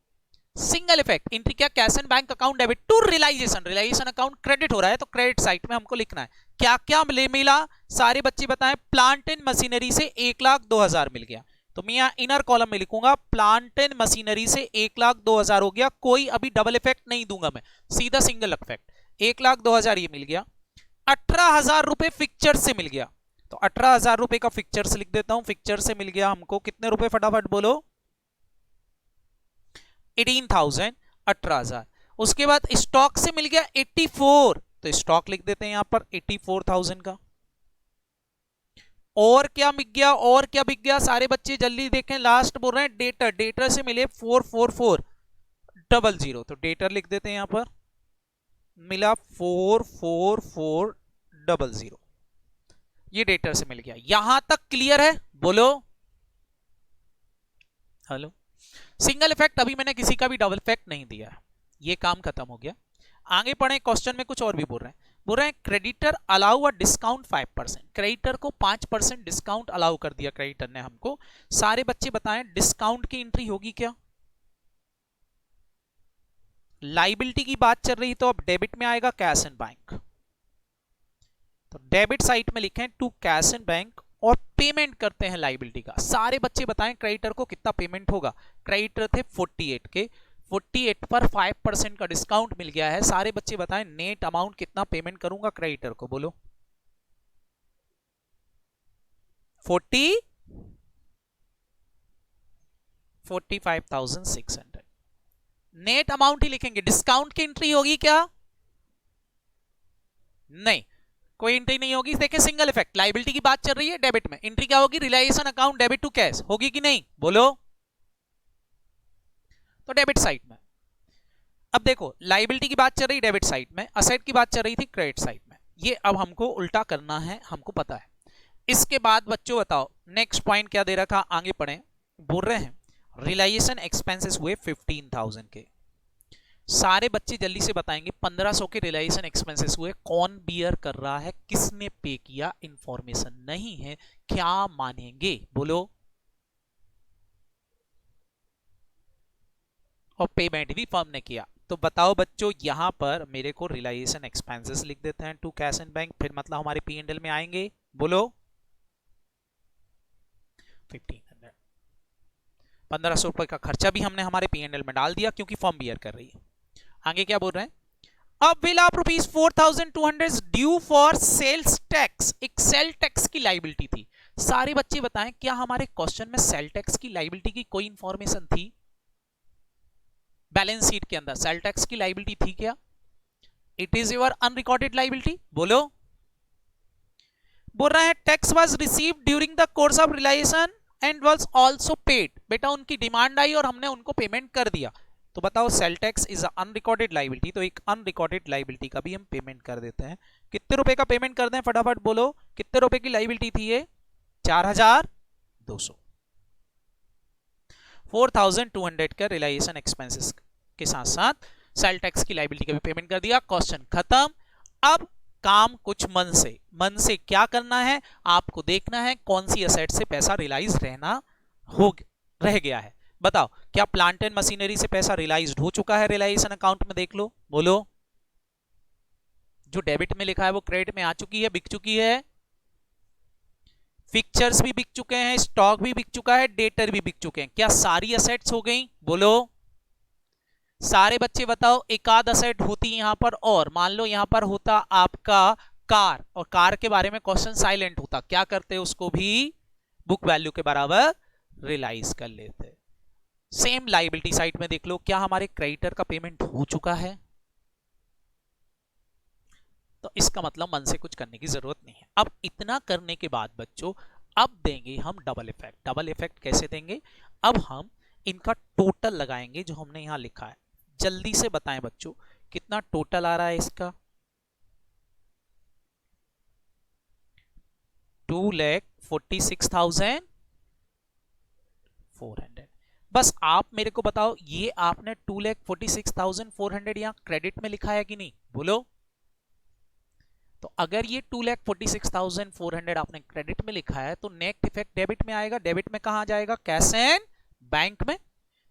सिंगल इफेक्ट एंट्री क्या, cash and bank account debit to realisation. Realisation account credit हो रहा है तो क्रेडिट साइड में हमको लिखना है। क्या क्या मिला, सारे बच्चे बताएं। प्लांट एंड मशीनरी से 1,02,000 मिल गया, तो मैं यहाँ इनर कॉलम में लिखूंगा प्लांट एंड मशीनरी से 1,02,000 हो गया। कोई अभी डबल इफेक्ट नहीं दूंगा मैं, सीधा सिंगल इफेक्ट। 1,02,000 ये मिल गया। 18,000 रुपए फिक्चर से मिल गया, तो 18,000 रुपए का फिक्चर से लिख देता हूं। फिक्चर से मिल गया हमको कितने रुपए, फटाफट बोलो। 18,000, 18,000। उसके बाद स्टॉक से मिल गया 84, तो स्टॉक लिख देते हैं यहां पर 84,000 का। और क्या बिक गया, और क्या बिक गया, सारे बच्चे जल्दी देखें। लास्ट बोल रहे हैं डेटर, डेटर से मिले 44400, तो डेटर लिख देते हैं यहां पर, मिला 44400, ये डेटर से मिल गया। यहां तक क्लियर है? बोलो हेलो। सिंगल इफेक्ट अभी मैंने किसी का भी डबल इफेक्ट नहीं दिया है, ये काम खत्म हो गया। आगे पढ़े, क्वेश्चन में कुछ और भी बोल रहे हैं creditor allow a discount 5%। Creditor को 5% डिस्काउंट अलाउ कर दिया क्रेडिटर ने हमको। सारे बच्चे बताएं डिस्काउंट की एंट्री होगी क्या? लाइबिलिटी की बात चल रही तो अब डेबिट में आएगा कैश एंड बैंक, तो डेबिट साइड में लिखें टू कैश एंड बैंक और पेमेंट करते हैं लाइबिलिटी का। सारे बच्चे बताएं क्रेडिटर को कितना पेमेंट होगा। क्रेडिटर थे 48 के, 48 पर 5% का डिस्काउंट मिल गया है। सारे बच्चे बताएं नेट अमाउंट कितना पेमेंट करूंगा क्रेडिटर को। बोलो 45,600। नेट अमाउंट ही लिखेंगे, डिस्काउंट की एंट्री होगी क्या? नहीं, कोई एंट्री नहीं होगी। देखिए सिंगल इफेक्ट, लाइबिलिटी की बात चल रही है, डेबिट में एंट्री क्या होगी, realisation account debit to cash, होगी कि नहीं? बोलो, तो डेबिट साइड में। अब देखो लाइबिलिटी की बात चल रही डेबिट साइड में, असेट की बात चल रही थी क्रेडिट साइड में। ये अब हमको उल्टा करना है, हमको पता है। इसके बाद बच्चों बताओ नेक्स्ट पॉइंट क्या दे रखा, आगे पढ़े। बोल रहे हैं रियलाइजेशन एक्सपेंसेस हुए 15,000 के। सारे बच्चे जल्दी से बताएंगे 1500 के रियलाइजेशन एक्सपेंसेस हुए, कौन बियर कर रहा है, किसने पे किया, इंफॉर्मेशन नहीं है, क्या मानेंगे? बोलो। और पेमेंट भी फर्म ने किया, तो बताओ बच्चों यहां पर मेरे को रियलाइजेशन एक्सपेंसेस लिख देते हैं टू कैश एंड बैंक, फिर मतलब हमारे P&L में आएंगे। बोलो 1500, 1500 रुपए का खर्चा भी हमने हमारे P&L में डाल दिया क्योंकि फर्म बियर कर रही है। आगे क्या बोल रहे हैं, अब bill of rupees 4,200 due for sales tax. एक सेल टैक्स की लाइबिलिटी थी। सारे बच्चे बताएं क्या हमारे क्वेश्चन में सेल टैक्स की लाइबिलिटी की कोई इंफॉर्मेशन थी? बैलेंस शीट के अंदर सेल टैक्स की लाइबिलिटी थी क्या? It is your unrecorded liability. बोलो, बोल रहा है tax was received during the course of realisation and was also paid. बेटा उनकी डिमांड आई और हमने उनको पेमेंट कर दिया, तो बताओ sale tax is unrecorded liability, तो एक अनरिकॉर्डेड लाइबिलिटी का भी हम पेमेंट कर देते हैं। कितने रुपए का पेमेंट कर दें, फटाफट बोलो, कितने रुपए की लाइबिलिटी थी ये? 4,200। 4,200 का रियलाइजेशन एक्सपेंसेस के साथ साथ सेल टैक्स की लाइबिलिटी का भी पेमेंट कर दिया। क्वेश्चन खत्म। अब काम कुछ मन से क्या करना है, आपको देखना है कौन सी असेट से पैसा रियलाइज रह गया है। बताओ क्या प्लांट एंड मशीनरी से पैसा रियलाइज्ड हो चुका है रियलाइजेशन अकाउंट में? देख लो, बोलो। जो डेबिट में लिखा है वो क्रेडिट में आ चुकी है, बिक चुकी है। फिक्चर्स भी बिक चुके हैं, स्टॉक भी बिक चुका है, डेटर भी बिक चुके हैं। क्या सारी असेट्स हो गई? बोलो। सारे बच्चे बताओ, एक आध असेट होती यहां पर, और मान लो यहां पर होता आपका कार, और कार के बारे में क्वेश्चन साइलेंट होता, क्या करते उसको भी बुक वैल्यू के बराबर रियलाइज कर लेते। सेम लायबिलिटी साइड में देख लो, क्या हमारे क्रेडिटर का पेमेंट हो चुका है? तो इसका मतलब मन से कुछ करने की जरूरत नहीं है। अब इतना करने के बाद बच्चों, अब देंगे हम डबल इफेक्ट। डबल इफेक्ट कैसे देंगे? अब हम इनका टोटल लगाएंगे जो हमने यहां लिखा है। जल्दी से बताएं बच्चों, कितना टोटल आ रहा है इसका? 2,46,400। बस आप मेरे को बताओ, ये आपने 2,46,400 यहां क्रेडिट में लिखा है कि नहीं? बोलो। तो अगर ये 2,46,400 आपने क्रेडिट में लिखा है तो नेट इफेक्ट डेबिट में आएगा। डेबिट में कहां जाएगा? कैश एंड बैंक में।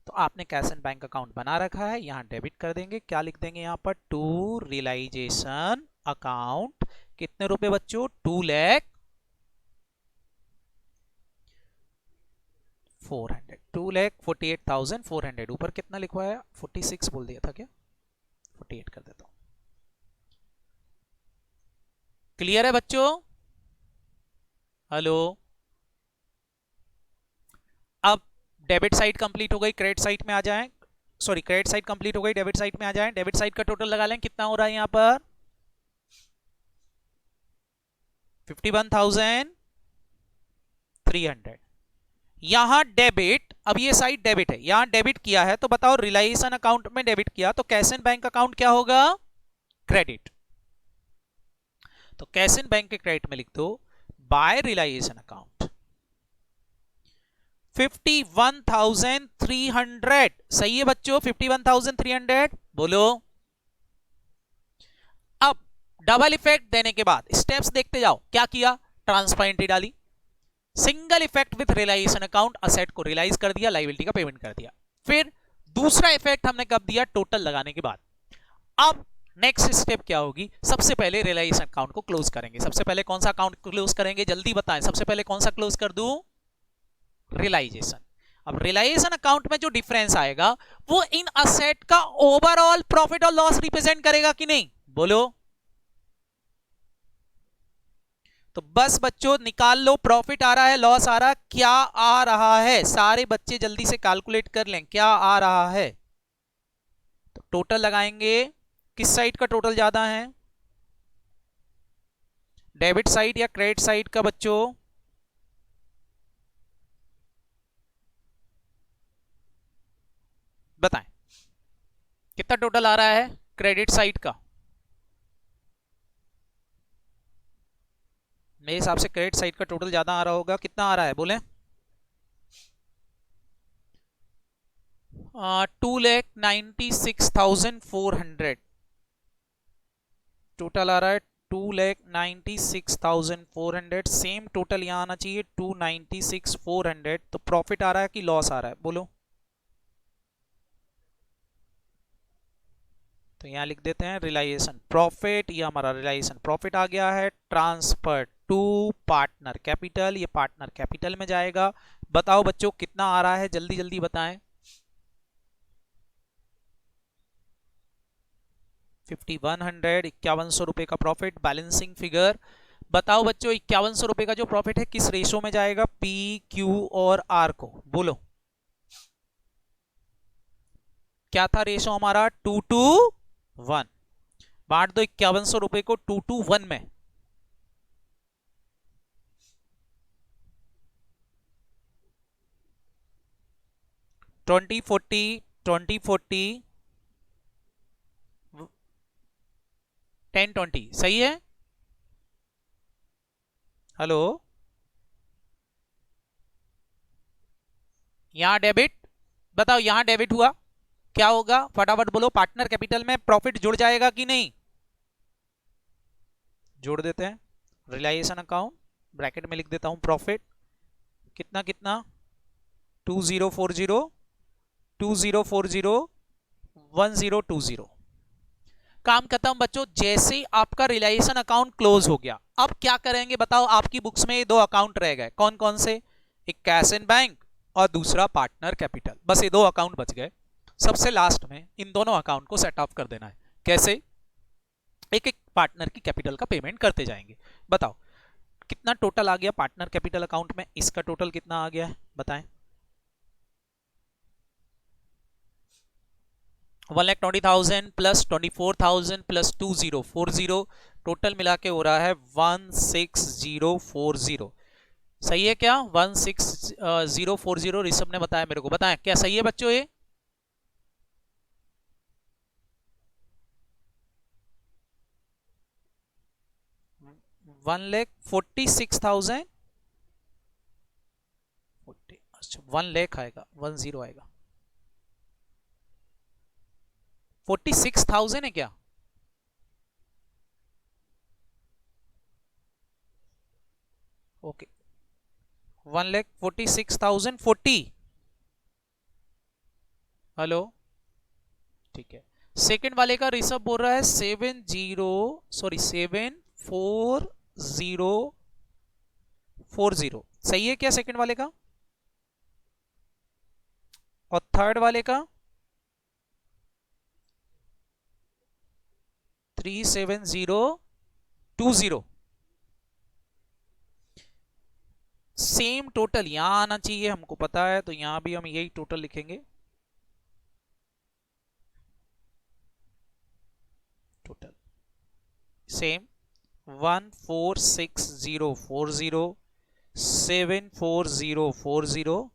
तो आपने कैश एंड बैंक अकाउंट बना रखा है, यहां डेबिट कर देंगे। क्या लिख देंगे यहां पर? To realisation account. कितने रुपए बच्चों? 2,48,400। ऊपर कितना लिखवाया? 46 बोल दिया था क्या? 48 कर देता हूं। क्लियर है बच्चों? हेलो। अब डेबिट साइड कंप्लीट हो गई, क्रेडिट साइड में आ जाएं। सॉरी, क्रेडिट साइड कंप्लीट हो गई, डेबिट साइड में आ जाएं। डेबिट साइड का टोटल लगा लें, कितना हो रहा है यहां पर? 51,300। यहां डेबिट, अब ये साइड डेबिट है, यहां डेबिट किया है, तो बताओ रियलाइजेशन अकाउंट में डेबिट किया तो कैश एंड बैंक अकाउंट क्या होगा? क्रेडिट। तो कैश एंड बैंक के क्रेडिट में लिख दो बाय रियलाइजेशन अकाउंट 51,300। सही है बच्चों, 51,300। बोलो। अब डबल इफेक्ट देने के बाद स्टेप्स देखते जाओ। क्या किया? ट्रांसफर एंट्री डाली। Single effect with realisation account, asset को रियलाइज कर दिया, लायबिलिटी का पेमेंट कर दिया। फिर दूसरा इफेक्ट हमने कब दिया? टोटल लगाने के बाद। अब नेक्स्ट स्टेप क्या होगी? सबसे पहले रियलाइजेशन अकाउंट को क्लोज करेंगे। सबसे पहले कौन सा अकाउंट क्लोज करेंगे? जल्दी बताएं, सबसे पहले कौन सा क्लोज कर दूं? रियलाइजेशन। अब रियलाइजेशन अकाउंट में जो डिफरेंस आएगा वो इन असेट का ओवरऑल प्रॉफिट और लॉस रिप्रेजेंट करेगा कि नहीं? बोलो। तो बस बच्चों निकाल लो, प्रॉफिट आ रहा है, लॉस आ रहा है, क्या आ रहा है? सारे बच्चे जल्दी से कैलकुलेट कर लें, क्या आ रहा है? तो टोटल लगाएंगे। किस साइड का टोटल ज्यादा है? डेबिट साइड या क्रेडिट साइड का बच्चों? बताएं, कितना टोटल आ रहा है क्रेडिट साइड का? मेरे हिसाब से क्रेडिट साइड का टोटल ज्यादा आ रहा होगा। कितना आ रहा है बोले? 2,96,400 टोटल आ रहा है। 2,96,400 सेम टोटल यहां आना चाहिए 2,96,400। तो प्रॉफिट आ रहा है कि लॉस आ रहा है? बोलो। तो यहां लिख देते हैं रियलाइजेशन प्रॉफिट। ये हमारा रियलाइजेशन प्रॉफिट आ गया है। ट्रांसफर टू पार्टनर कैपिटल, ये पार्टनर कैपिटल में जाएगा। बताओ बच्चों कितना आ रहा है? जल्दी जल्दी बताएं। 5,100, 5100 रुपए का प्रॉफिट। बैलेंसिंग फिगर बताओ बच्चों, 5100 रुपए का जो प्रॉफिट है किस रेशो में जाएगा? पी, क्यू और आर को। बोलो क्या था रेशो हमारा? 2:1। बांट दो 5100 रुपए को 2:1 में। 20/40, 20/40, 10/20 सही है? हेलो। यहां डेबिट, बताओ यहां डेबिट हुआ, क्या होगा? फटाफट बोलो। पार्टनर कैपिटल में प्रॉफिट जुड़ जाएगा कि नहीं? जोड़ देते हैं। रियलाइजेशन अकाउंट ब्रैकेट में लिख देता हूं प्रॉफिट। कितना कितना? 2040 2040 1020। काम खत्म बच्चों। जैसे ही आपका रियलाइजेशन अकाउंट क्लोज हो गया, अब क्या करेंगे बताओ। आपकी बुक्स में ये दो अकाउंट रह गए, कौन कौन से? एक कैश एंड बैंक और दूसरा पार्टनर कैपिटल। बस ये दो अकाउंट बच गए। सबसे लास्ट में इन दोनों अकाउंट को सेट ऑफ कर देना है। कैसे? एक एक पार्टनर की कैपिटल का पेमेंट करते जाएंगे। बताओ कितना टोटल आ गया पार्टनर कैपिटल अकाउंट में, इसका टोटल कितना आ गया है बताएं। 1,20,000 प्लस 24,000 प्लस 2040, टोटल मिला के हो रहा है 16040। सही है क्या? 16040 ऋषभ ने बताया मेरे को, बताएं क्या सही है बच्चों ये? वन लैख 46,000। अच्छा 1 लाख आएगा, 10 आएगा। 46,000 है क्या? ओके 1,46,040। हेलो ठीक है। सेकंड वाले का ऋषभ बोल रहा है 74040। सही है क्या सेकंड वाले का? और थर्ड वाले का 37020। सेम टोटल यहां आना चाहिए, हमको पता है, तो यहां भी हम यही टोटल लिखेंगे। टोटल सेम 146,040 74040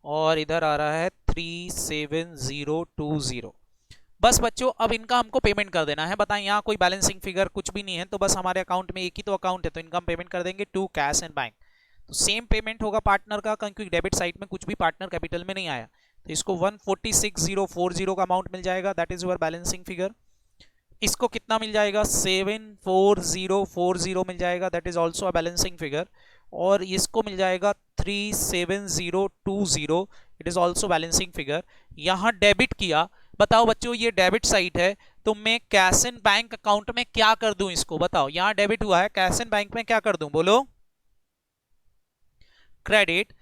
और इधर आ रहा है 37020। बस बच्चों अब इनका हमको पेमेंट कर देना है। बताएं यहाँ कोई बैलेंसिंग फिगर कुछ भी नहीं है, तो बस हमारे अकाउंट में एक ही तो अकाउंट है, तो इनका हम पेमेंट कर देंगे टू कैश एंड बैंक। तो सेम पेमेंट होगा पार्टनर का, क्योंकि डेबिट साइड में कुछ भी पार्टनर कैपिटल में नहीं आया, तो इसको 146,040 का अमाउंट मिल जाएगा, that is your balancing figure. इसको कितना मिल जाएगा? 74040 मिल जाएगा, that is also a balancing figure. और इसको मिल जाएगा 37020, it is also balancing figure. यहां डेबिट किया। बताओ बच्चों ये डेबिट साइड है, तो मैं कैश एंड बैंक अकाउंट में क्या कर दूं इसको? बताओ यहां डेबिट हुआ है, कैश एंड बैंक में क्या कर दूं बोलो? Credit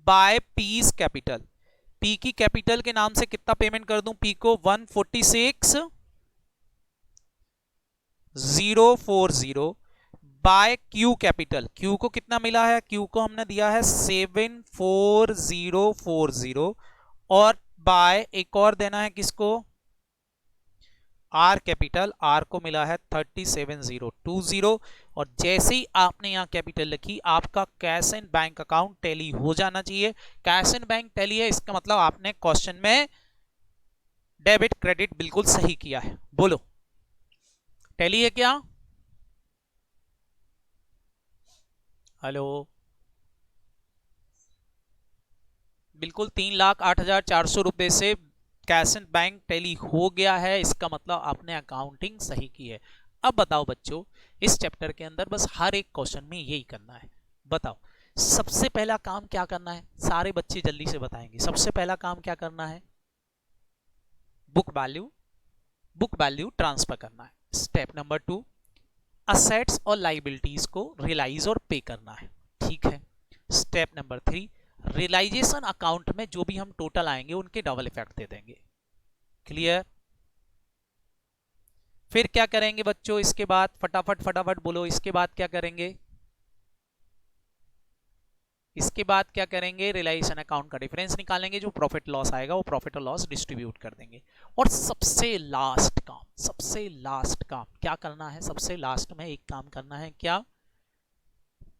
by piece capital. P की कैपिटल के नाम से कितना पेमेंट कर दूं? पी को 146,040 बाय क्यू कैपिटल। क्यू को कितना मिला है? क्यू को हमने दिया है 74040 और बाय एक और देना है किसको? Are capital. आर को मिला है 37020। और जैसे ही आपने यहां कैपिटल लिखी, आपका cash and bank account tally हो जाना चाहिए। कैश एंड बैंक टैली है, इसका मतलब आपने क्वेश्चन में डेबिट क्रेडिट बिल्कुल सही किया है। बोलो टैली है क्या? हेलो बिल्कुल 3,08,400 रुपए से कैश एंड बैंक टैली हो गया है, इसका मतलब आपने अकाउंटिंग सही की है। अब बताओ बच्चों इस चैप्टर के अंदर बस हर एक क्वेश्चन में यही करना है। बताओ सबसे पहला काम क्या करना है? सारे बच्चे जल्दी से बताएंगे। सबसे पहला काम क्या करना है? बुक वैल्यू ट्रांसफर करना है। स्टेप नंबर 2 असेट्स और लाइबिलिटीज को रियलाइज और पे करना है। ठीक है। स्टेप नंबर 3 रियलाइजेशन अकाउंट में जो भी हम टोटल आएंगे उनके डबल इफेक्ट दे देंगे। क्लियर? फिर क्या करेंगे बच्चों इसके बाद? फटाफट बोलो इसके बाद क्या करेंगे? इसके बाद क्या करेंगे? रियलाइजेशन अकाउंट का डिफरेंस निकालेंगे, जो प्रॉफिट लॉस आएगा वो प्रॉफिट और लॉस डिस्ट्रीब्यूट कर देंगे। और सबसे लास्ट काम क्या करना है? सबसे लास्ट में एक काम करना है, क्या?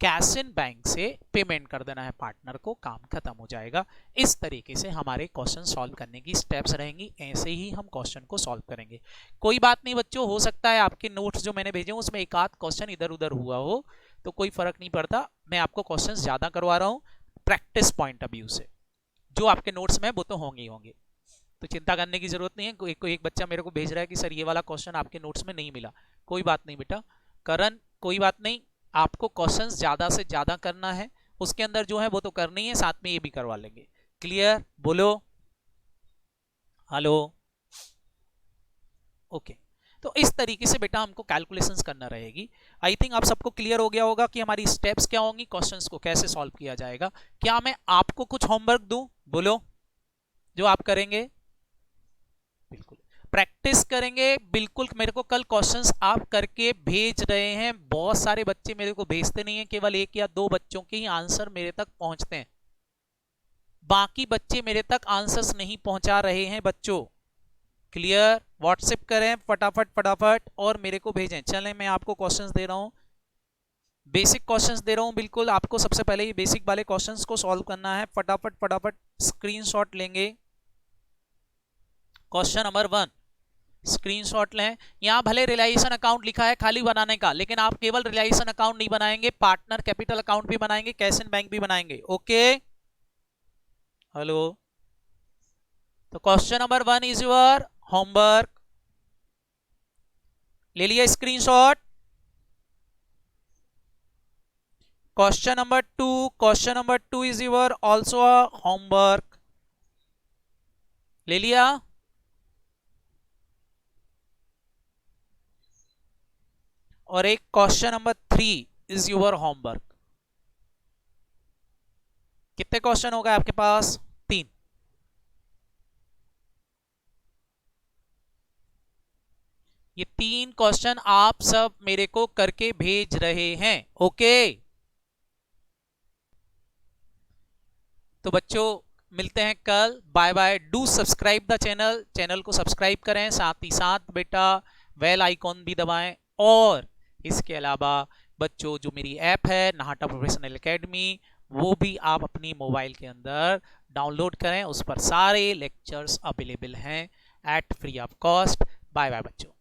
कैश एंड बैंक से पेमेंट कर देना है पार्टनर को, काम खत्म हो जाएगा। इस तरीके से हमारे क्वेश्चन सॉल्व करने की स्टेप्स रहेंगी, ऐसे ही हम क्वेश्चन को सॉल्व करेंगे। कोई बात नहीं बच्चों, हो सकता है आपके नोट्स जो मैंने भेजे उसमें एक आध क्वेश्चन इधर उधर हुआ हो, तो कोई फर्क नहीं पड़ता। मैं आपको क्वेश्चन ज्यादा करवा रहा हूं प्रैक्टिस पॉइंट ऑफ व्यू से। जो आपके नोट्स में वो तो होंगे ही होंगे, तो चिंता करने की जरूरत नहीं है। कोई एक बच्चा मेरे को भेज रहा है कि सर ये वाला क्वेश्चन आपके नोट्स में नहीं मिला। कोई बात नहीं बेटा करण, कोई बात नहीं। आपको क्वेश्चंस ज्यादा से ज्यादा करना है, उसके अंदर जो है वो तो करनी है, साथ में ये भी करवा लेंगे। क्लियर? बोलो हेलो, ओके। तो इस तरीके से बेटा हमको कैलकुलेशंस करना रहेगी। आई थिंक आप सबको क्लियर हो गया होगा कि हमारी स्टेप्स क्या होंगी, क्वेश्चंस को कैसे सॉल्व किया जाएगा। क्या मैं आपको कुछ होमवर्क दूं, बोलो, जो आप करेंगे? बिल्कुल प्रैक्टिस करेंगे, बिल्कुल। मेरे को कल क्वेश्चंस आप करके भेज रहे हैं, बहुत सारे बच्चे मेरे को भेजते नहीं है, केवल 1 या 2 बच्चों के ही आंसर मेरे तक पहुंचते हैं, बाकी बच्चे मेरे तक आंसर्स नहीं पहुंचा रहे हैं बच्चों। क्लियर? व्हाट्सएप करें फटाफट फटाफट और मेरे को भेजें। चलें, मैं आपको क्वेश्चंस दे रहा हूं, बेसिक क्वेश्चंस दे रहा हूं, बिल्कुल आपको सबसे पहले ये बेसिक वाले क्वेश्चंस को सॉल्व करना है। फटाफट फटाफट स्क्रीनशॉट लेंगे। क्वेश्चन नंबर 1, स्क्रीनशॉट लें। यहां भले रिलायंस अकाउंट लिखा है खाली बनाने का, लेकिन आप केवल रिलायंस अकाउंट नहीं बनाएंगे, पार्टनर कैपिटल अकाउंट भी बनाएंगे, कैश एंड बैंक भी बनाएंगे। Okay, hello. तो question number 1 is your homework. ले लिया screenshot? Question number 2 is your also homework. ले लिया? और एक question number 3 is your homework. कितने क्वेश्चन हो गए आपके पास? 3। ये 3 क्वेश्चन आप सब मेरे को करके भेज रहे हैं। ओके, तो बच्चों मिलते हैं कल। Bye bye. Do subscribe the channel, channel को सब्सक्राइब करें, साथ ही साथ बेटा बेल आइकॉन भी दबाएं। और इसके अलावा बच्चों जो मेरी ऐप है नाहटा प्रोफेशनल एकेडमी, वो भी आप अपनी मोबाइल के अंदर डाउनलोड करें, उस पर सारे लेक्चर्स अवेलेबल हैं at free of cost. Bye bye बच्चों।